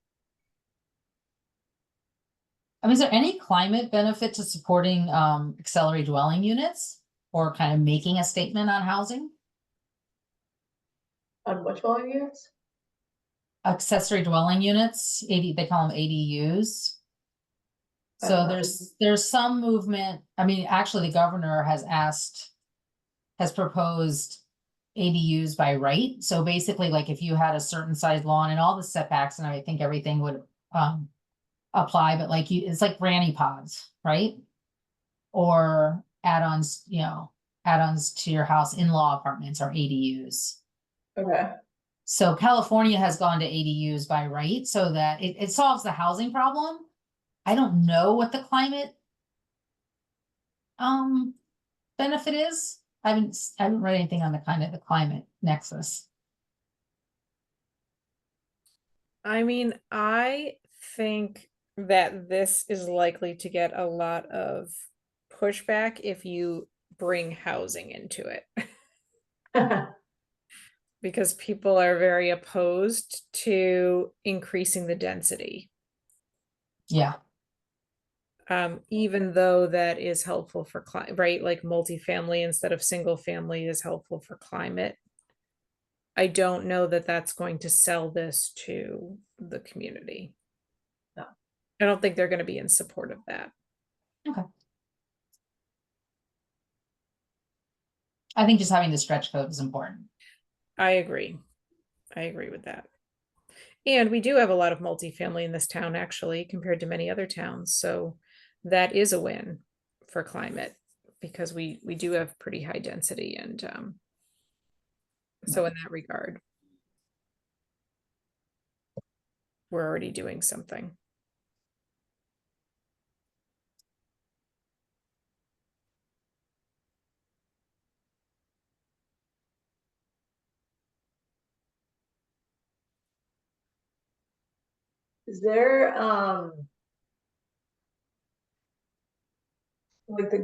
I mean, is there any climate benefit to supporting accessory dwelling units, or kind of making a statement on housing? On which dwelling units? Accessory dwelling units, they call them ADUs. So there's some movement. I mean, actually, the governor has proposed ADUs by right. So basically, like if you had a certain size lawn and all the setbacks, and I think everything would apply, but like it's like granny pods, right? Or add-ons, add-ons to your house, in-law apartments are ADUs. Okay. So California has gone to ADUs by right, so that it solves the housing problem. I don't know what the climate benefit is. I haven't read anything on the climate nexus. I mean, I think that this is likely to get a lot of pushback if you bring housing into it. Because people are very opposed to increasing the density. Yeah. Even though that is helpful for climate, right? Like multifamily instead of single family is helpful for climate. I don't know that that's going to sell this to the community. No. I don't think they're going to be in support of that. Okay. I think just having the stretch code is important. I agree. I agree with that. And we do have a lot of multifamily in this town, actually, compared to many other towns. So that is a win for climate, because we do have pretty high density, and so in that regard, we're already doing something. Is there, like the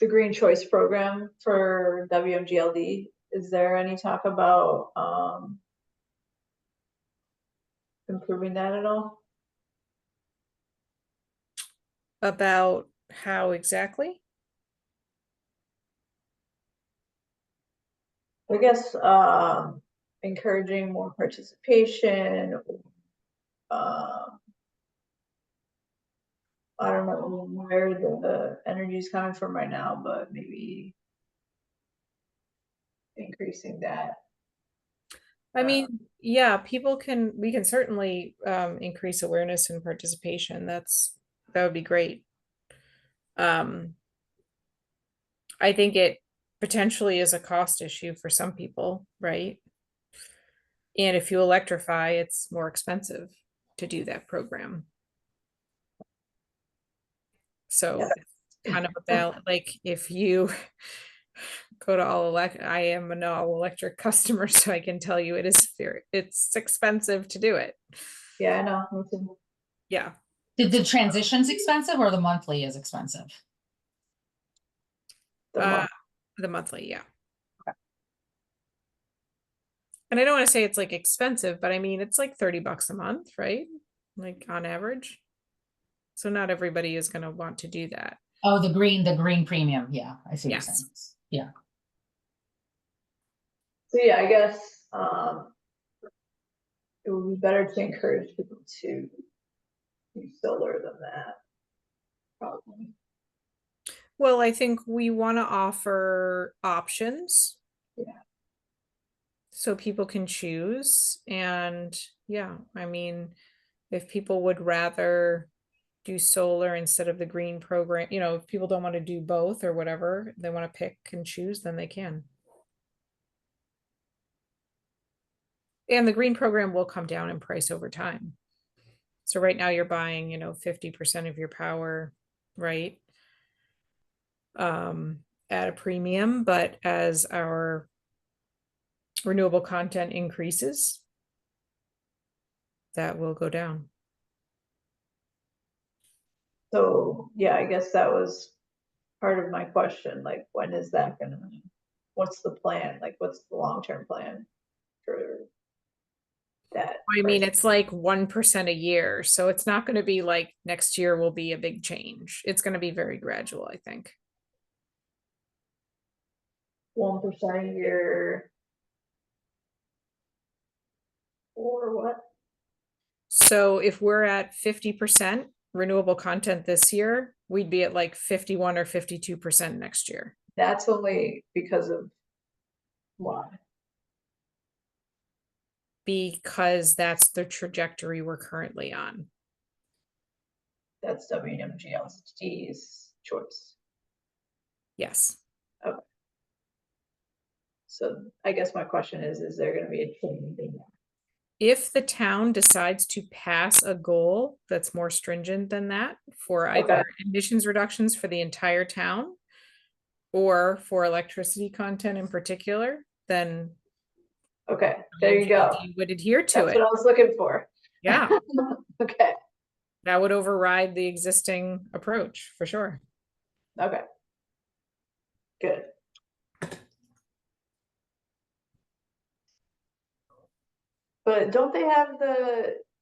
green choice program for WMGLD? Is there any talk about, improving that at all? About how exactly? I guess, encouraging more participation, I don't know where the energy is coming from right now, but maybe increasing that. I mean, yeah, we can certainly increase awareness and participation. That would be great. I think it potentially is a cost issue for some people, right? And if you electrify, it's more expensive to do that program. So Yeah. it's kind of about like if you go to all electric, I am an all electric customer, so I can tell you it's expensive to do it. Yeah, I know. Me too. Yeah. The transition's expensive or the monthly is expensive? The Uh, month. the monthly, yeah. And I don't want to say it's like expensive, but I mean it's like $30 a month, right? Like on average. So not everybody is going to want to do that. Oh, the green premium. Yeah, I see what you're Yes. saying. Yeah. So yeah, I guess, it would be better to encourage people to use solar than that. Probably. Well, I think we want to offer options. Yeah. So people can choose. And yeah, I mean, if people would rather do solar instead of the green program, if people don't want to do both or whatever, they want to pick and choose, then they can. And the green program will come down in price over time. So right now you're buying, 50% of your power, right? At a premium, but as our renewable content increases, that will go down. So yeah, I guess that was part of my question. Like, when is that what's the plan? Like, what's the long-term plan for that? I mean, price? it's like 1% a year. So it's not going to be like next year will be a big change. It's going to be very gradual, I think. 1% a year. Or what? So if we're at 50% renewable content this year, we'd be at like 51 or 52% next year. That's only because of why? Because that's the trajectory we're currently on. That's WMGLD's choice. Yes. Okay. So I guess my question is there gonna be a change in that? If the town decides to pass a goal that's more stringent than that for either Okay. emissions reductions for the entire town or for electricity content in particular, then Okay, there you go. WMGLD would adhere to That's it. what I was looking for. Yeah, Okay, that would override the existing approach for sure. okay. Good. But don't they have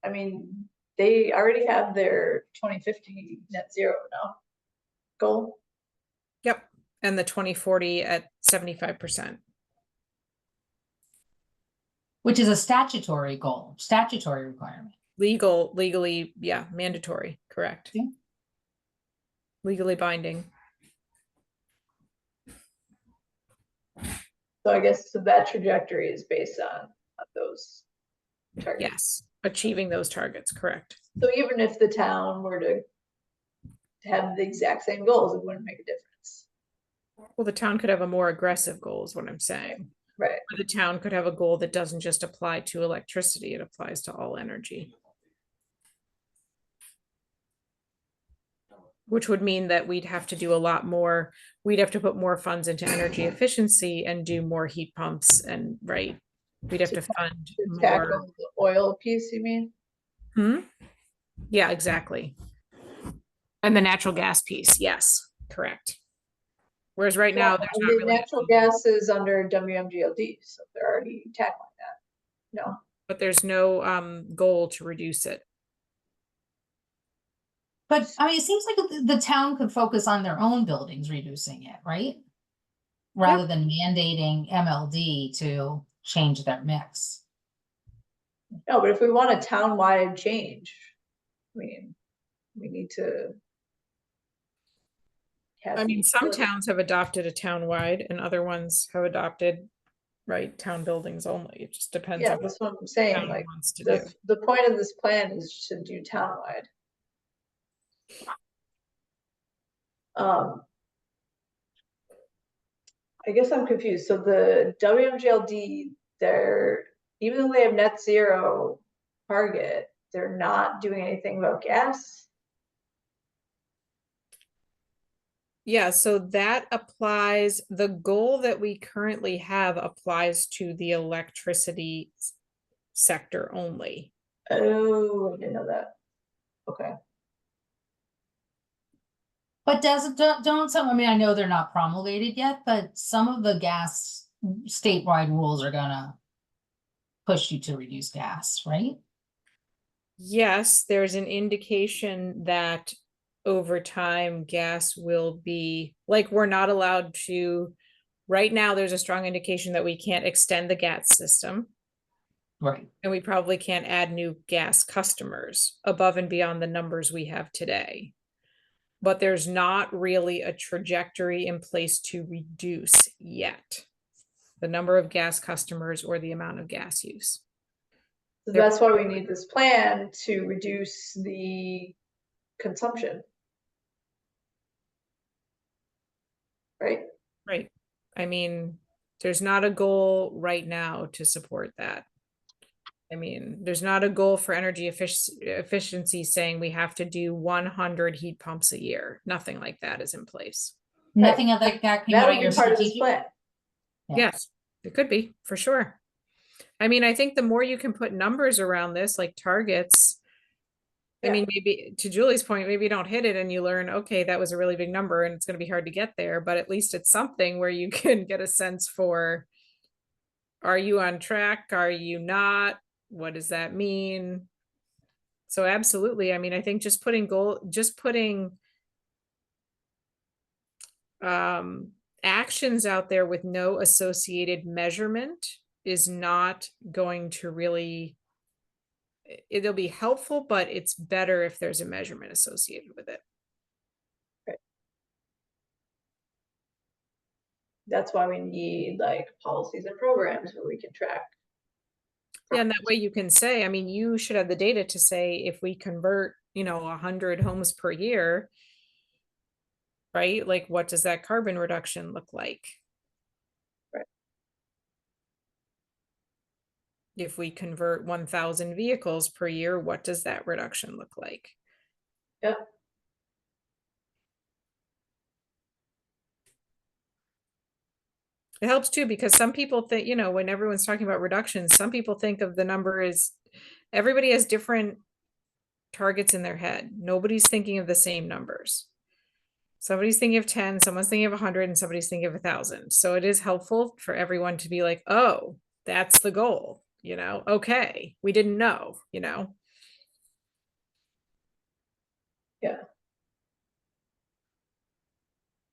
I mean, they already have their 2050 net zero now goal? Yep. And the 2040 at 75%. Which is a statutory goal, statutory requirement. Legally, yeah, mandatory, correct. Yeah. Legally binding. So I guess that trajectory is based on those targets. Yes, achieving those targets, correct. So even if the town were to have the exact same goals, it wouldn't make a difference. Well, the town could have a more aggressive goal is what I'm saying. Right. Or the town could have a goal that doesn't just apply to electricity, it applies to all energy. Which would mean that we'd have to do a lot more, we'd have to put more funds into energy efficiency and do more heat pumps and right. We'd have To to fund to more. tackle the oil piece, you mean? Yeah, exactly. And the natural gas piece, yes, correct. Whereas right now, Well, there's and not the really, natural gas is under WMGLD, so they're already tackling that. No, but there's no goal to reduce it. But I mean, it seems like the town could focus on their own buildings, reducing it, right? Rather than mandating MLD to change their mix. no, but if we want a town-wide change, I mean, we need to have I mean, the some ability. towns have adopted a town-wide and other ones have adopted, right, town buildings only. It just depends Yeah, on what that's what I'm the saying, town like, wants to do. the point of this plan is to do town-wide. I guess I'm confused. So the WMGLD, they're, even though they have net zero target, they're not doing anything about gas. Yeah, so that applies, the goal that we currently have applies to the electricity sector only. Oh, I didn't know that. Okay. But don't some, I mean, I know they're not promulgated yet, but some of the gas statewide rules are gonna push you to reduce gas, right? Yes, there's an indication that over time gas will be, like, we're not allowed to, right now, there's a strong indication that we can't extend the gas system. Right. And we probably can't add new gas customers above and beyond the numbers we have today. But there's not really a trajectory in place to reduce yet the number of gas customers or the amount of gas use. So that's why we need this plan to reduce the consumption. Right? Right. I mean, there's not a goal right now to support that. I mean, there's not a goal for energy efficiency saying we have to do 100 heat pumps a year. Nothing like that is in place. Nothing of that came That out of would your be part of this strategic. plan. Yeah. Yes, it could be for sure. I mean, I think the more you can put numbers around this, like targets, I Yeah. mean, maybe to Julie's point, maybe you don't hit it and you learn, okay, that was a really big number and it's going to be hard to get there, but at least it's something where you can get a sense for, are you on track? Are you not? What does that mean? So absolutely. I mean, I think just putting actions out there with no associated measurement is not going to really, it'll be helpful, but it's better if there's a measurement associated with it. That's why we need like policies and programs where we can track. Yeah, and that way you can say, I mean, you should have the data to say if we convert, 100 homes per year, right? Like, what does that carbon reduction look like? Right. If we convert 1,000 vehicles per year, what does that reduction look like? Yeah. It helps too, because some people think, when everyone's talking about reductions, some people think of the number as, everybody has different targets in their head. Nobody's thinking of the same numbers. Somebody's thinking of 10, someone's thinking of 100, and somebody's thinking of 1,000. So it is helpful for everyone to be like, oh, that's the goal, okay, we didn't know, Yeah.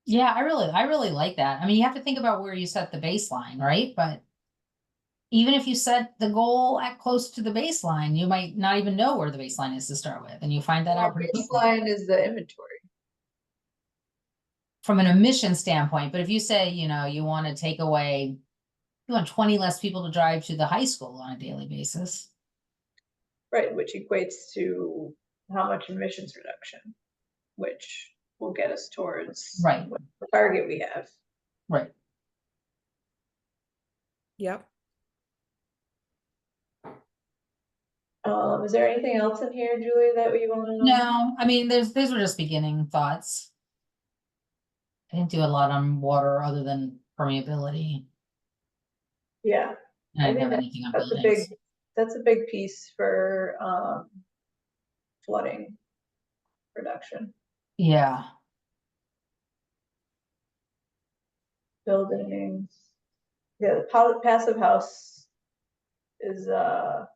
Yeah, I really like that. I mean, you have to think about where you set the baseline, right? But even if you set the goal at close to the baseline, you might not even know where the baseline is to start with, and you find that Our out pretty quickly baseline is the inventory. from an emission standpoint. But if you say, you want to take away, you want 20 less people to drive to the high school on a daily basis. Right, which equates to how much emissions reduction, which will get us towards Right. what the target we have. Right. Yep. Is there anything else in here, Julie, that we want to know? No, I mean, these were just beginning thoughts. I didn't do a lot on water other than permeability. Yeah, And I I didn't think have anything on that's a buildings. that's a big piece for, flooding reduction. Yeah, Buildings. Yeah, the passive house is, I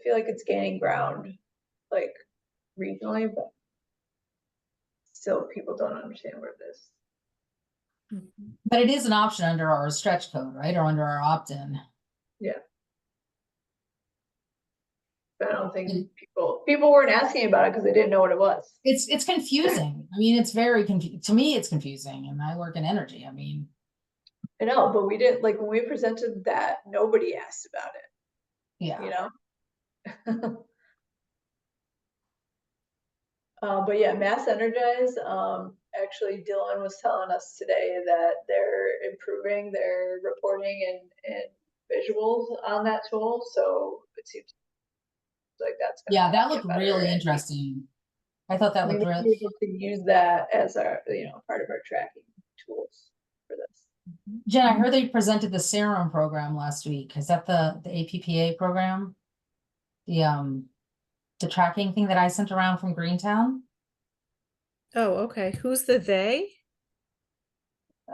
feel like it's gaining ground, like regionally, but still people don't understand what it is. but it is an option under our stretch code, right? Or under our opt-in. But I don't think people weren't asking about it because they didn't know what it was. It's confusing. I mean, it's very confusing. To me, it's confusing, and I work in energy. I mean, I know, but we didn't, like, when we presented that, nobody asked about it, yeah. you know? But yeah, Mass Energize, actually Dylan was telling us today that they're improving their reporting and visuals on that tool, so it seems like that's gonna Yeah, that get looked better, really and interesting. I thought that we looked may really. be able to use that as our, part of our tracking tools for this. Jen, I heard they presented the Serum program last week. Is that the APPA program? The tracking thing that I sent around from Greentown? Oh, okay. Who's the they?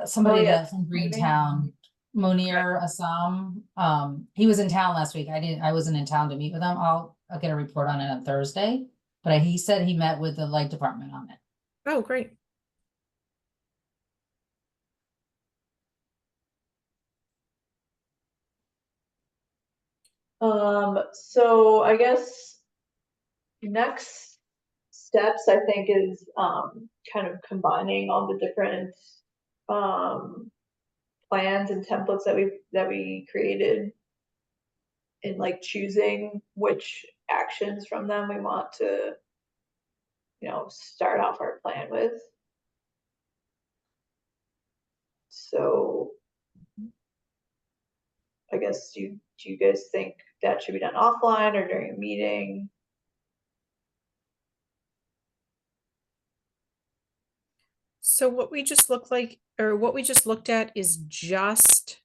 Somebody yeah, that from Greentown, Monir Assam. He was in town last week. I wasn't in town to meet with him. I'll get a report on it on Thursday. But he said he met with the light department on it. Oh, great. So I guess next steps, I think, is kind of combining all the different plans and templates that we created, and like choosing which actions from them we want to, start off our plan with. So I guess, do you guys think that should be done offline or during a meeting? So what we just looked like, or what we just looked at is just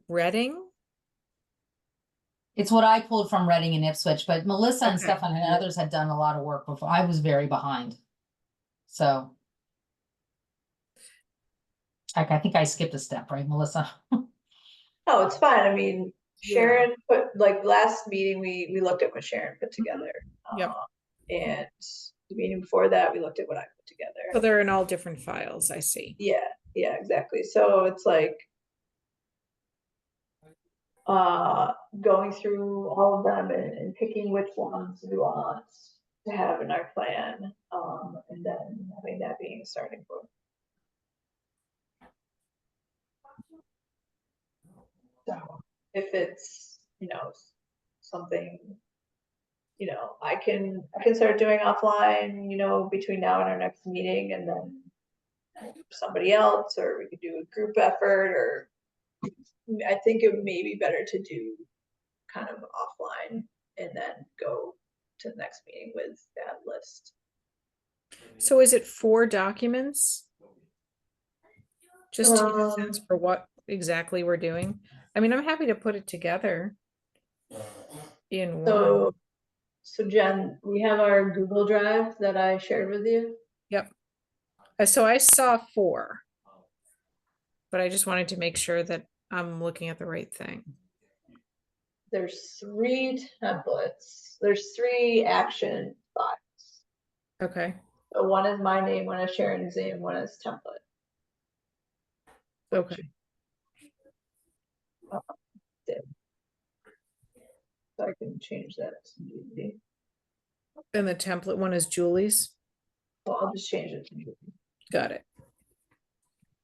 Reading? It's what I pulled from Reading and Ipswich, but Melissa and Okay. Stefan and others had done a lot of work before. I was very behind. So. I think I skipped a step, right, Melissa? No, it's fine. I mean, Yeah. Sharon put, like, last meeting, we looked at what Sharon put together. Yep. And the meeting before that, we looked at what I put together. So they're in all different files, I see. Yeah, exactly. So it's like going through all of them and picking which ones we want to have in our plan, and then having that being a starting point. So if it's, something, I can start doing offline, between now and our next meeting, and then somebody else, or we could do a group effort, or I think it may be better to do kind of offline and then go to the next meeting with that list. So is it 4 documents? Just to get a sense for what exactly we're doing. I mean, I'm happy to put it together in one. So Jen, we have our Google Drive that I shared with you. Yep. So I saw 4, but I just wanted to make sure that I'm looking at the right thing. There's 3 templates. There's 3 action files. Okay. So one is my name, one is Sharon's name, one is template. Okay. So I can change that to Julie. And the template one is Julie's. So I'll just change it to Julie. Got it.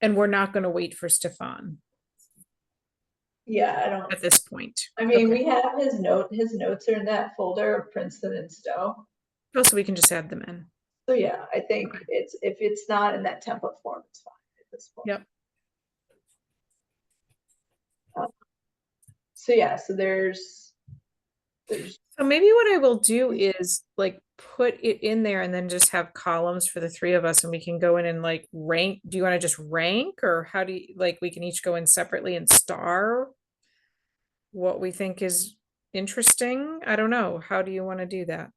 And we're not going to wait for Stefan Yeah, I don't. at this point. I mean, Okay. we have his notes are in that folder of Princeton and Stowe. Oh, so we can just add them in. So yeah, I think Okay. if it's not in that template form, it's fine at this point. Yep. So yeah, so there's So maybe what I will do is like put it in there and then just have columns for the 3 of us, and we can go in and like rank. Do you want to just rank, or how do you like we can each go in separately and star what we think is interesting. I don't know. How do you want to do that?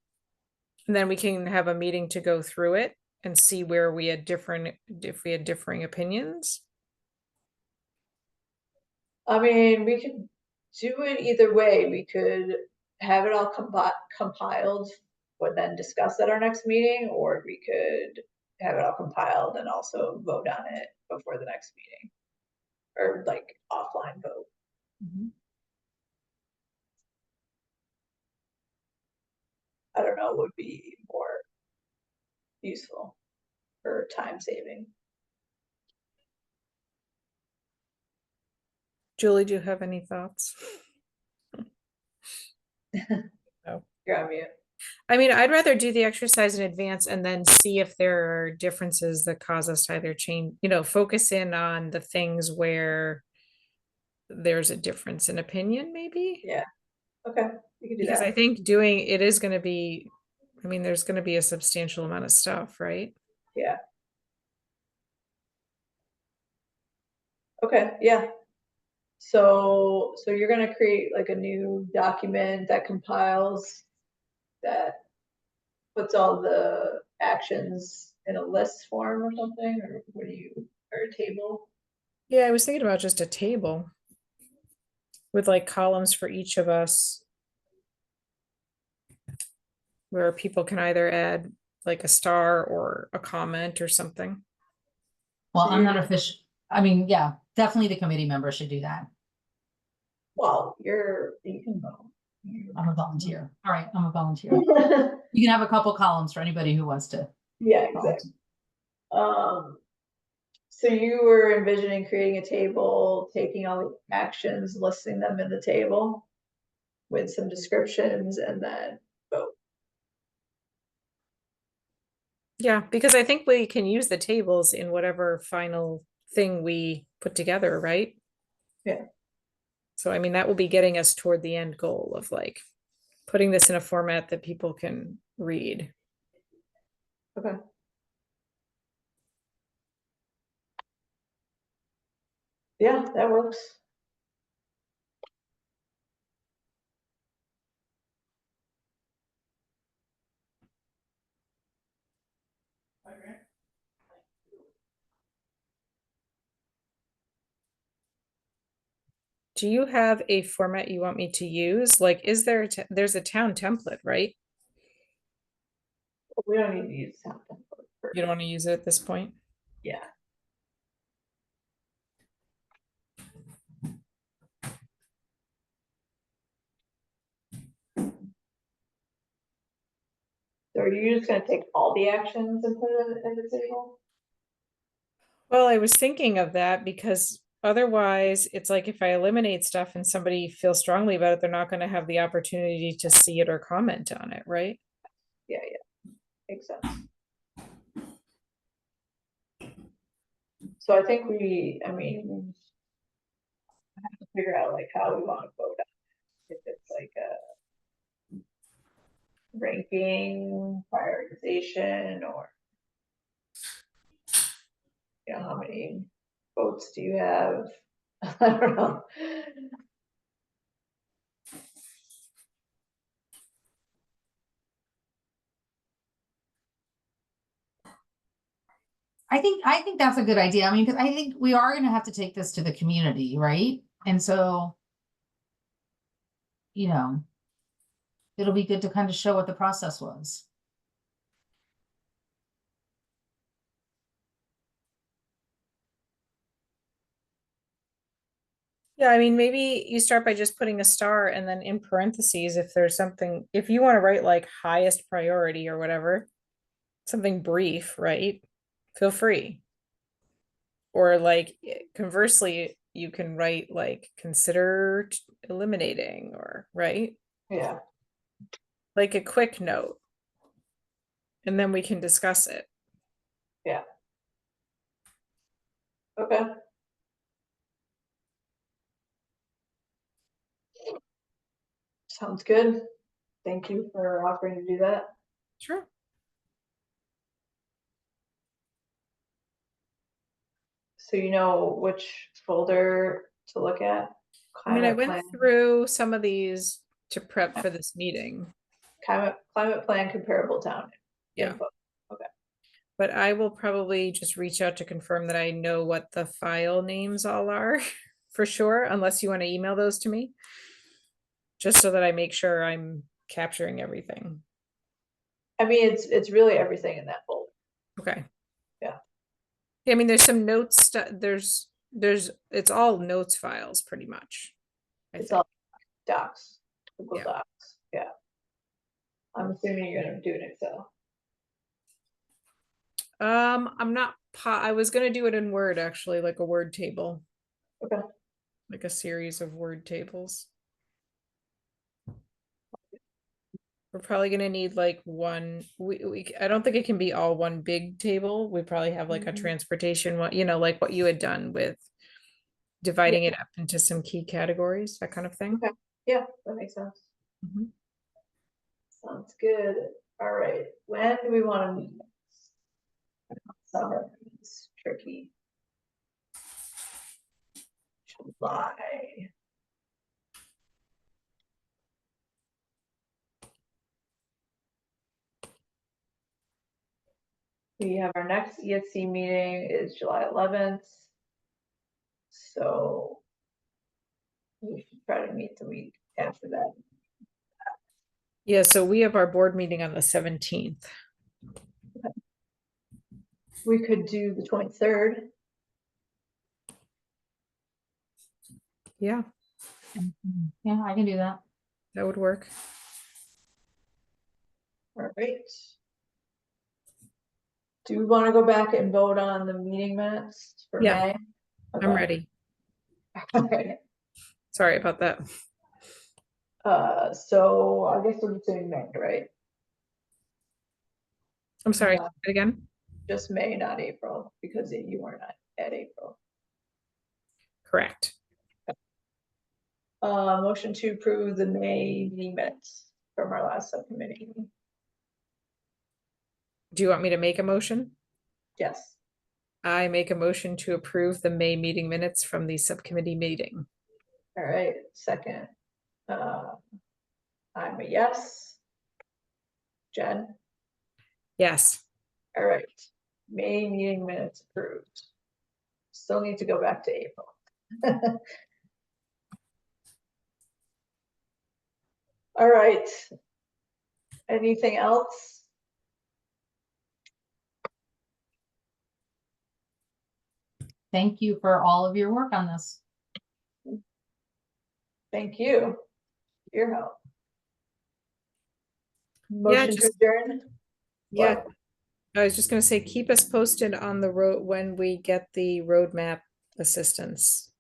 And then we can have a meeting to go through it and see where we had if we had differing opinions. I mean, we could do it either way. We could have it all compiled, but then discuss at our next meeting, or we could have it all compiled and also vote on it before the next meeting. Or like offline vote. I don't know, would be more useful or time saving. Julie, do you have any thoughts? No. You're on mute. I mean, I'd rather do the exercise in advance and then see if there are differences that cause us to either change, focus in on the things where there's a difference in opinion, maybe. Yeah. Okay, we can do Because that. I think doing it is going to be, I mean, there's going to be a substantial amount of stuff, right? Yeah. Okay, yeah. So you're gonna create like a new document that compiles, that puts all the actions in a list form or something, or what do you, or a table? Yeah, I was thinking about just a table with like columns for each of us where people can either add like a star or a comment or something. Well, So I'm not you're- official. I mean, yeah, definitely the committee member should do that. Well, you can vote. I'm a volunteer. All right, I'm a volunteer. You can have a couple columns for anybody who wants to. Yeah, exactly. So you were envisioning creating a table, taking all the actions, listing them in the table with some descriptions, and then vote. Yeah, because I think we can use the tables in whatever final thing we put together, right? Yeah. So, I mean, that will be getting us toward the end goal of like putting this in a format that people can read. Okay. Yeah, that works. Do you have a format you want me to use? Like, is there, there's a town template, right? We don't need to use something. You don't want to use it at this point? Yeah. So are you just gonna take all the actions and put it in the table? Well, I was thinking of that because otherwise it's like if I eliminate stuff and somebody feels strongly about it, they're not going to have the opportunity to see it or comment on it, right? Yeah, makes sense. So I think I mean, I have to figure out like how we want to vote on it. If it's like a ranking, prioritization, or how many votes do you have? I don't know. I think that's a good idea. I mean, because I think we are gonna have to take this to the community, right? And so, it'll be good to kind of show what the process was. Yeah, I mean, maybe you start by just putting a star and then in parentheses, if there's something, if you want to write like highest priority or whatever, something brief, right? Feel free. Or like conversely, you can write like consider eliminating or right? Yeah. Like a quick note. And then we can discuss it. Yeah. Okay. Sounds good. Thank you for offering to do that. Sure. So you know which folder to look at? I mean, I Climate went plan, through some of these to prep for this meeting. climate plan comparable town. Yeah. info. Okay, But I will probably just reach out to confirm that I know what the file names all are for sure, unless you want to email those to me. Just so that I make sure I'm capturing everything. I mean, it's really everything in that folder. Okay. Yeah. I mean, there's some notes, it's all notes files pretty much. I It's think. all docs, Google Yeah. Docs, yeah. I'm assuming you're gonna do an Excel. I'm not, I was gonna do it in Word, actually, like a Word table. Okay. Like a series of Word tables. We're probably gonna need like one, I don't think it can be all one big table. We probably have like a Mhm. transportation one, you know, like what you had done with dividing it up into some key categories, that kind of thing. Okay, yeah, that makes sense. Mhm. Sounds good. All right, when do we want to meet? Summer is tricky. July. We have our next ESC meeting is July 11th. So we should try to meet the week after that. Yeah, so we have our board meeting on the 17th. We could do the 23rd. Yeah, Yeah, I can do that. that would work. All right. Do we want to go back and vote on the meeting minutes for Yeah. May? I'm Okay. ready. Okay. Sorry about that. So I guess we're just doing May, right? I'm sorry, Yeah. say it again. Just May, not April, because you were not at April. Correct. Motion to approve the May meeting minutes from our last subcommittee meeting. Do you want me to make a motion? Yes. I make a motion to approve the May meeting minutes from the subcommittee meeting. All right, second. I'm a yes. Jen? Yes. All right, May meeting minutes approved. Still need to go back to April. All right. Anything else? Thank you for all of your work on this. Thank you. for your help. Yeah, Motion to adjourn? Yeah, What? I was just gonna say, keep us posted on the road when we get the roadmap assistance.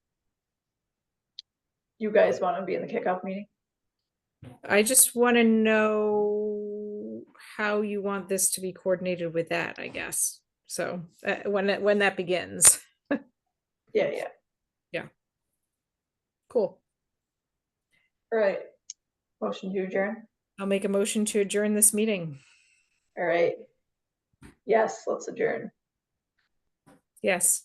You guys want to be in the kickoff meeting? I just want to know how you want this to be coordinated with that, I guess. So when that begins. Yeah. Cool. All right. Motion to adjourn? I'll make a motion to adjourn this meeting. All right. Yes, let's adjourn. Yes.